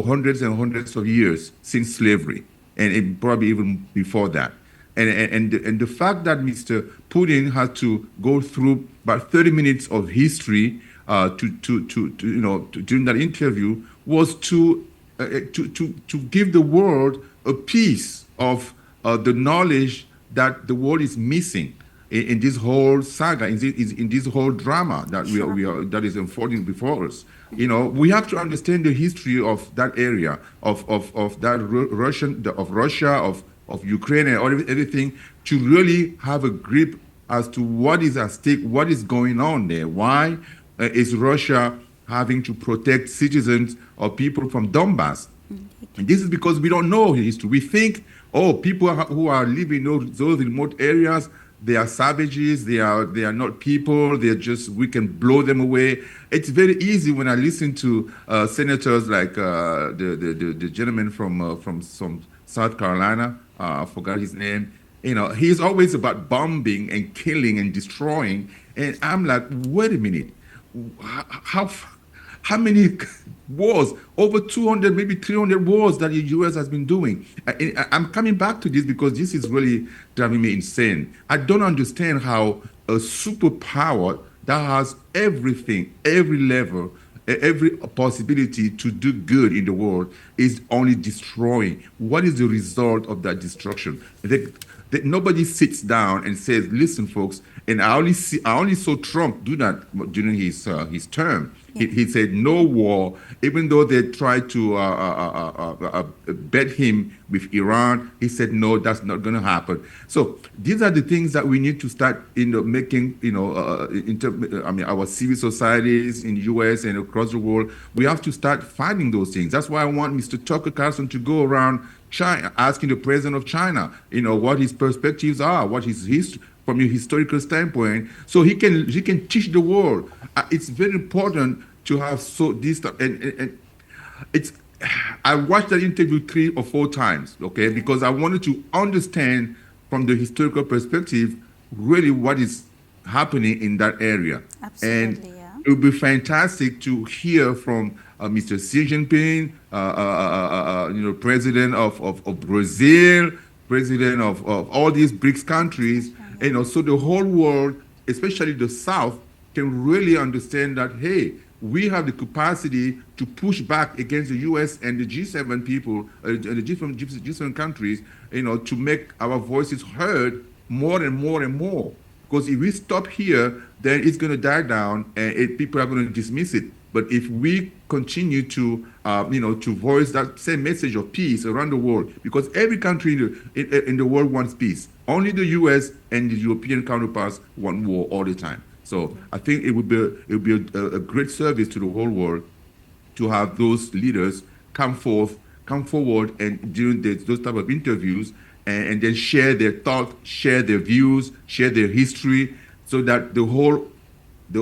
hundreds and hundreds of years since slavery, and probably even before that. And the fact that Mr. Putin had to go through about 30 minutes of history during that interview was to give the world a piece of the knowledge that the world is missing in this whole saga, in this whole drama that that is unfolding before us. We have to understand the history of that area, of Russia, of Ukraine, and everything, to really have a grip as to what is at stake, what is going on there. Why is Russia having to protect citizens or people from Donbass? And this is because we don't know history. We think, people who are living in those remote areas, they are savages, they are not people, we can blow them away. It's very easy when I listen to senators like the gentleman from South Carolina, I forgot his name. He's always about bombing and killing and destroying. And I'm like, wait a minute, how many wars? Over 200, maybe 300 wars that the U.S. has been doing. I'm coming back to this because this is really driving me insane. I don't understand how a superpower that has everything, every level, every possibility to do good in the world is only destroying. What is the result of that destruction? That nobody sits down and says, listen, folks, and I only saw Trump do that during his term. He said no war, even though they tried to bet him with Iran. He said no, that's not going to happen. So these are the things that we need to start, making. Our civil societies in the U.S. and across the world. We have to start finding those things. That's why I want Mr. Tucker Carlson to go around China, asking the president of China, what his perspectives are, what his history, from a historical standpoint, so he can teach the world. It's very important to have so this stuff, and it's I watched that interview 3 or 4 times, okay, because I wanted to understand from the historical perspective really what is happening in that area. Absolutely, And yeah. it would be fantastic to hear from Mr. Xi Jinping, president of Brazil, president of all these BRICS countries, so the whole world, especially the South, can really understand that, hey, we have the capacity to push back against the U.S. and the G7 people, the G7 countries, to make our voices heard more and more and more. Because if we stop here, then it's going to die down, and people are going to dismiss it. But if we continue to, to voice that same message of peace around the world, because every country in the world wants peace. Only the U.S. and the European counterparts want war all the time. So I think it would be a great service to the whole world to have those leaders come forward and during those type of interviews and then share their thoughts, share their views, share their history, so that the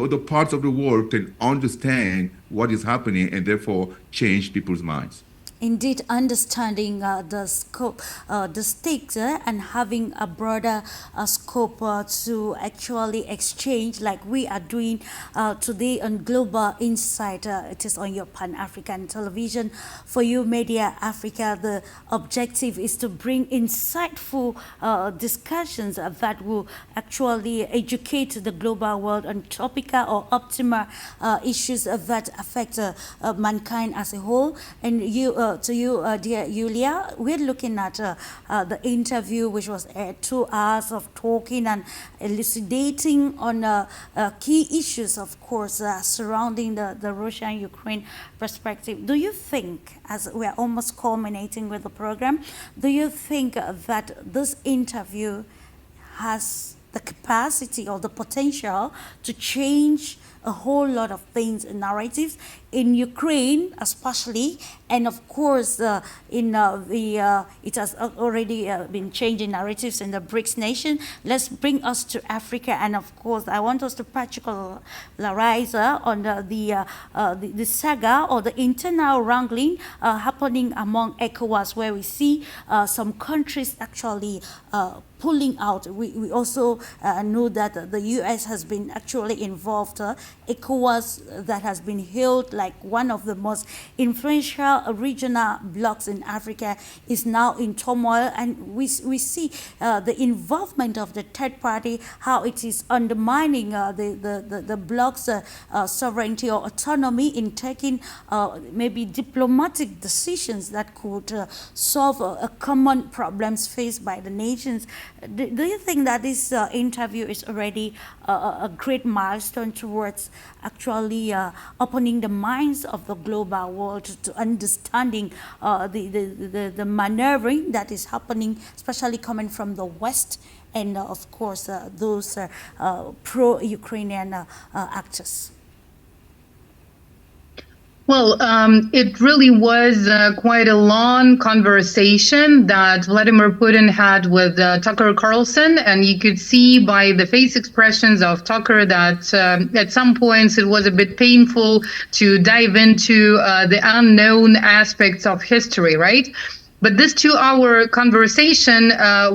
other parts of the world can understand what is happening and therefore change people's minds. Indeed, understanding the scope, the stakes, and having a broader scope to actually exchange, like we are doing today on Global Insight. It is on your Pan African television. For you, Media Africa, the objective is to bring insightful discussions that will actually educate the global world on topical or optimal issues that affect mankind as a whole. And to you, dear Yulia, we're looking at the interview, which was 2 hours of talking and elucidating on key issues, of course, surrounding the Russia-Ukraine perspective. Do you think, as we're almost culminating with the program, do you think that this interview has the capacity or the potential to change a whole lot of things in narratives in Ukraine, especially, and of course, it has already been changing narratives in the BRICS nation. Let's bring us to Africa, and of course, I want us to particularize on the saga or the internal wrangling happening among ECOWAS, where we see some countries actually pulling out. We also know that the U.S. has been actually involved. ECOWAS, that has been hailed like one of the most influential regional blocs in Africa, is now in turmoil, and we see the involvement of the third party, how it is undermining the bloc's sovereignty or autonomy in taking maybe diplomatic decisions that could solve common problems faced by the nations. Do you think that this interview is already a great milestone towards actually opening the minds of the global world to understanding the maneuvering that is happening, especially coming from the West and, of course, those pro-Ukrainian actors? Well, it really was quite a long conversation that Vladimir Putin had with Tucker Carlson, and you could see by the face expressions of Tucker that at some points it was a bit painful to dive into the unknown aspects of history, right? But this 2-hour conversation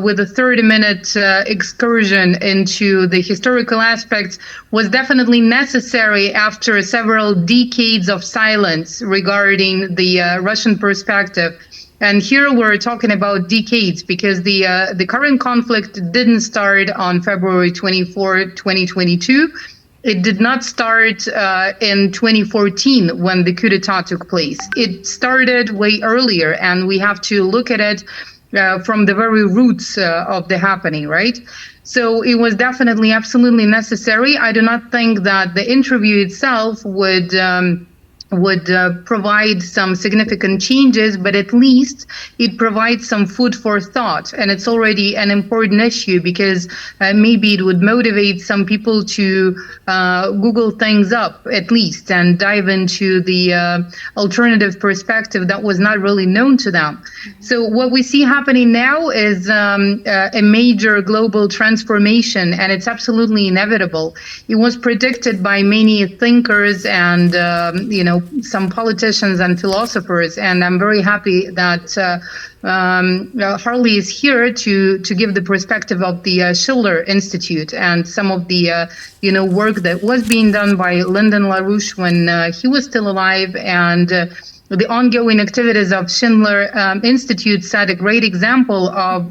with a 30-minute excursion into the historical aspects was definitely necessary after several decades of silence regarding the Russian perspective. And here we're talking about decades, because the current conflict didn't start on February 24, 2022. It did not start in 2014 when the coup d'etat took place. It started way earlier, and we have to look at it from the very roots of the happening, right? So it was definitely absolutely necessary. I do not think that the interview itself would would provide some significant changes, but at least it provides some food for thought. And it's already an important issue because maybe it would motivate some people to Google things up at least and dive into the alternative perspective that was not really known to them. So what we see happening now is a major global transformation, and it's absolutely inevitable. It was predicted by many thinkers and, some politicians and philosophers, and I'm very happy that HARLEY is here to give the perspective of the SCHILLER Institute and some of the work that was being done by Lyndon LaRouche when he was still alive, and the ongoing activities of Schindler Institute set a great example of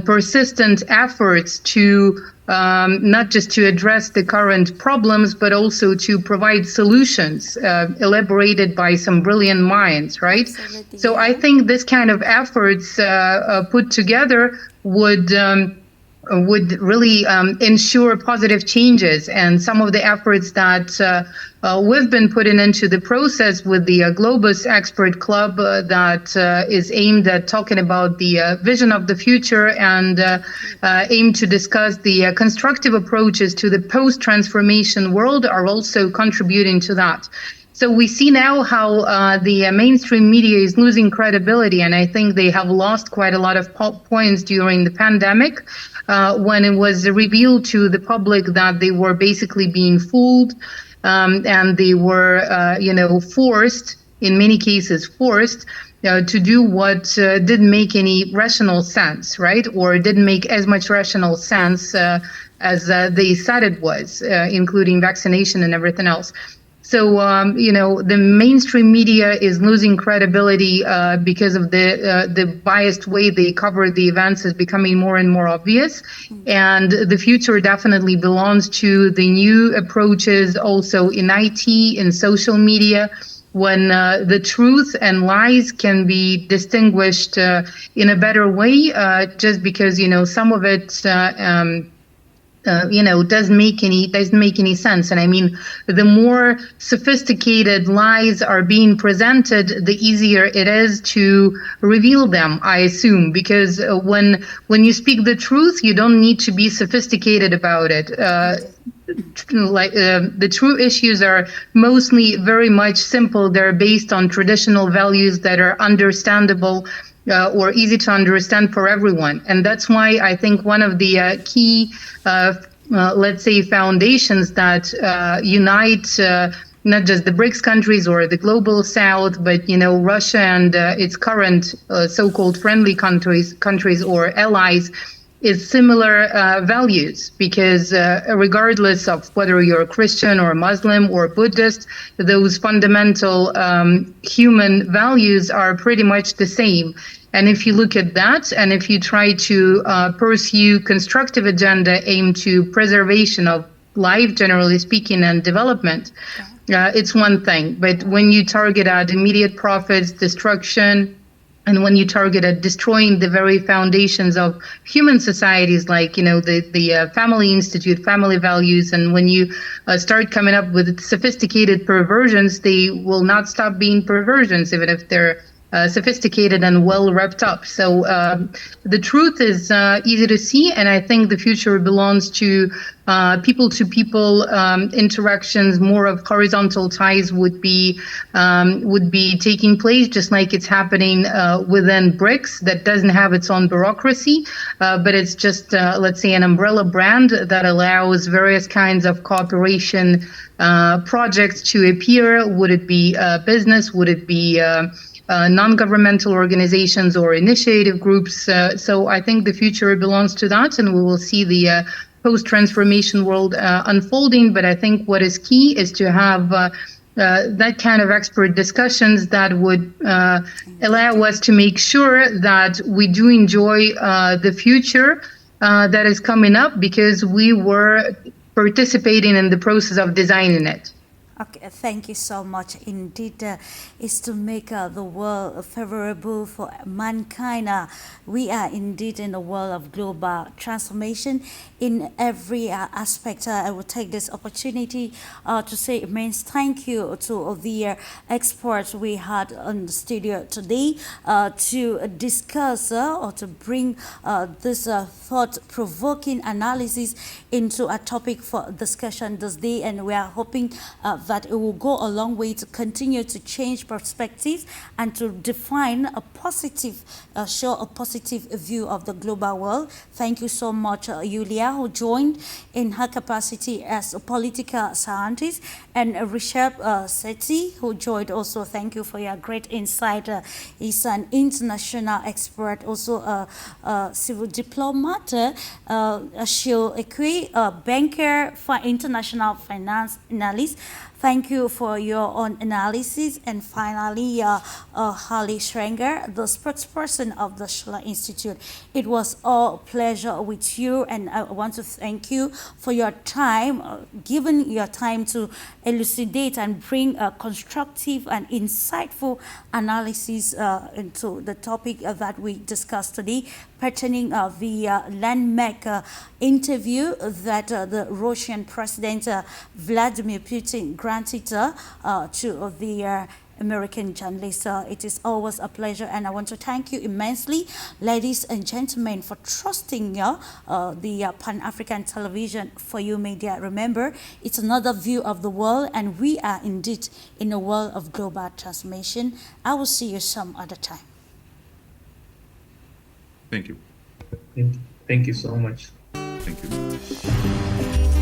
persistent efforts to not just to address the current problems, but also to provide solutions elaborated by some brilliant minds, right? Absolutely, So yeah. I think this kind of efforts put together would really ensure positive changes. And some of the efforts that we've been putting into the process with the Globus Expert Club that is aimed at talking about the vision of the future and aim to discuss the constructive approaches to the post-transformation world are also contributing to that. So we see now how the mainstream media is losing credibility, and I think they have lost quite a lot of points during the pandemic when it was revealed to the public that they were basically being fooled and they were, forced, in many cases forced, to do what didn't make any rational sense, right? Or didn't make as much rational sense as they said it was, including vaccination and everything else. So, the mainstream media is losing credibility because of the biased way they cover the events is becoming more and more obvious. And the future definitely belongs to the new approaches also in IT, in social media, when the truth and lies can be distinguished in a better way, just because, some of it doesn't make any sense. And I mean, the more sophisticated lies are being presented, the easier it is to reveal them, I assume, because when you speak the truth, you don't need to be sophisticated about it. The true issues are mostly very much simple. They're based on traditional values that are understandable or easy to understand for everyone. And that's why I think one of the key, let's say, foundations that unite not just the BRICS countries or the global south, but, Russia and its current so-called friendly countries or allies is similar values, because regardless of whether you're Christian or Muslim or Buddhist, those fundamental human values are pretty much the same. And if you look at that, and if you try to pursue constructive agenda aimed to preservation of life, generally speaking, and development, it's one thing. But when you target at immediate profits, destruction, and when you target at destroying the very foundations of human societies, like, the family institute, family values, and when you start coming up with sophisticated perversions, they will not stop being perversions, even if they're sophisticated and well wrapped up. So the truth is easy to see, and I think the future belongs to people-to-people interactions. More of horizontal ties would be taking place, just like it's happening within BRICS, that doesn't have its own bureaucracy, but it's just, let's say, an umbrella brand that allows various kinds of cooperation projects to appear. Would it be business? Would it be non-governmental organizations or initiative groups? So I think the future belongs to that, and we will see the post-transformation world unfolding. But I think what is key is to have that kind of expert discussions that would allow us to make sure that we do enjoy the future that is coming up, because we were participating in the process of designing it. Okay, thank you so much. Indeed, is to make the world favorable for mankind. We are indeed in a world of global transformation in every aspect. I will take this opportunity to say immense thank you to the experts we had on the studio today to discuss or to bring this thought-provoking analysis into a topic for discussion this day, and we are hoping that it will go a long way to continue to change perspectives and to define a positive, show a positive view of the global world. Thank you so much, Yulia, who joined in her capacity as a political scientist, and RISHABH SETHI, who joined also. Thank you for your great insight. He's an international expert, also a civil diplomat, ACHILLE, a banker for international finance analyst. Thank you for your own analysis. And finally, HARLEY, the spokesperson of the SCHILLER Institute. It was all pleasure with you, and I want to thank you for your time, giving your time to elucidate and bring a constructive and insightful analysis into the topic that we discussed today, pertaining the landmark interview that the Russian President Vladimir Putin granted to the American journalists. It is always a pleasure, and I want to thank you immensely, ladies and gentlemen, for trusting the Pan-African Television for You Media. Remember, it's another view of the world, and we are indeed in a world of global transformation. I will see you some other time. Thank you. Thank you so much. Thank you.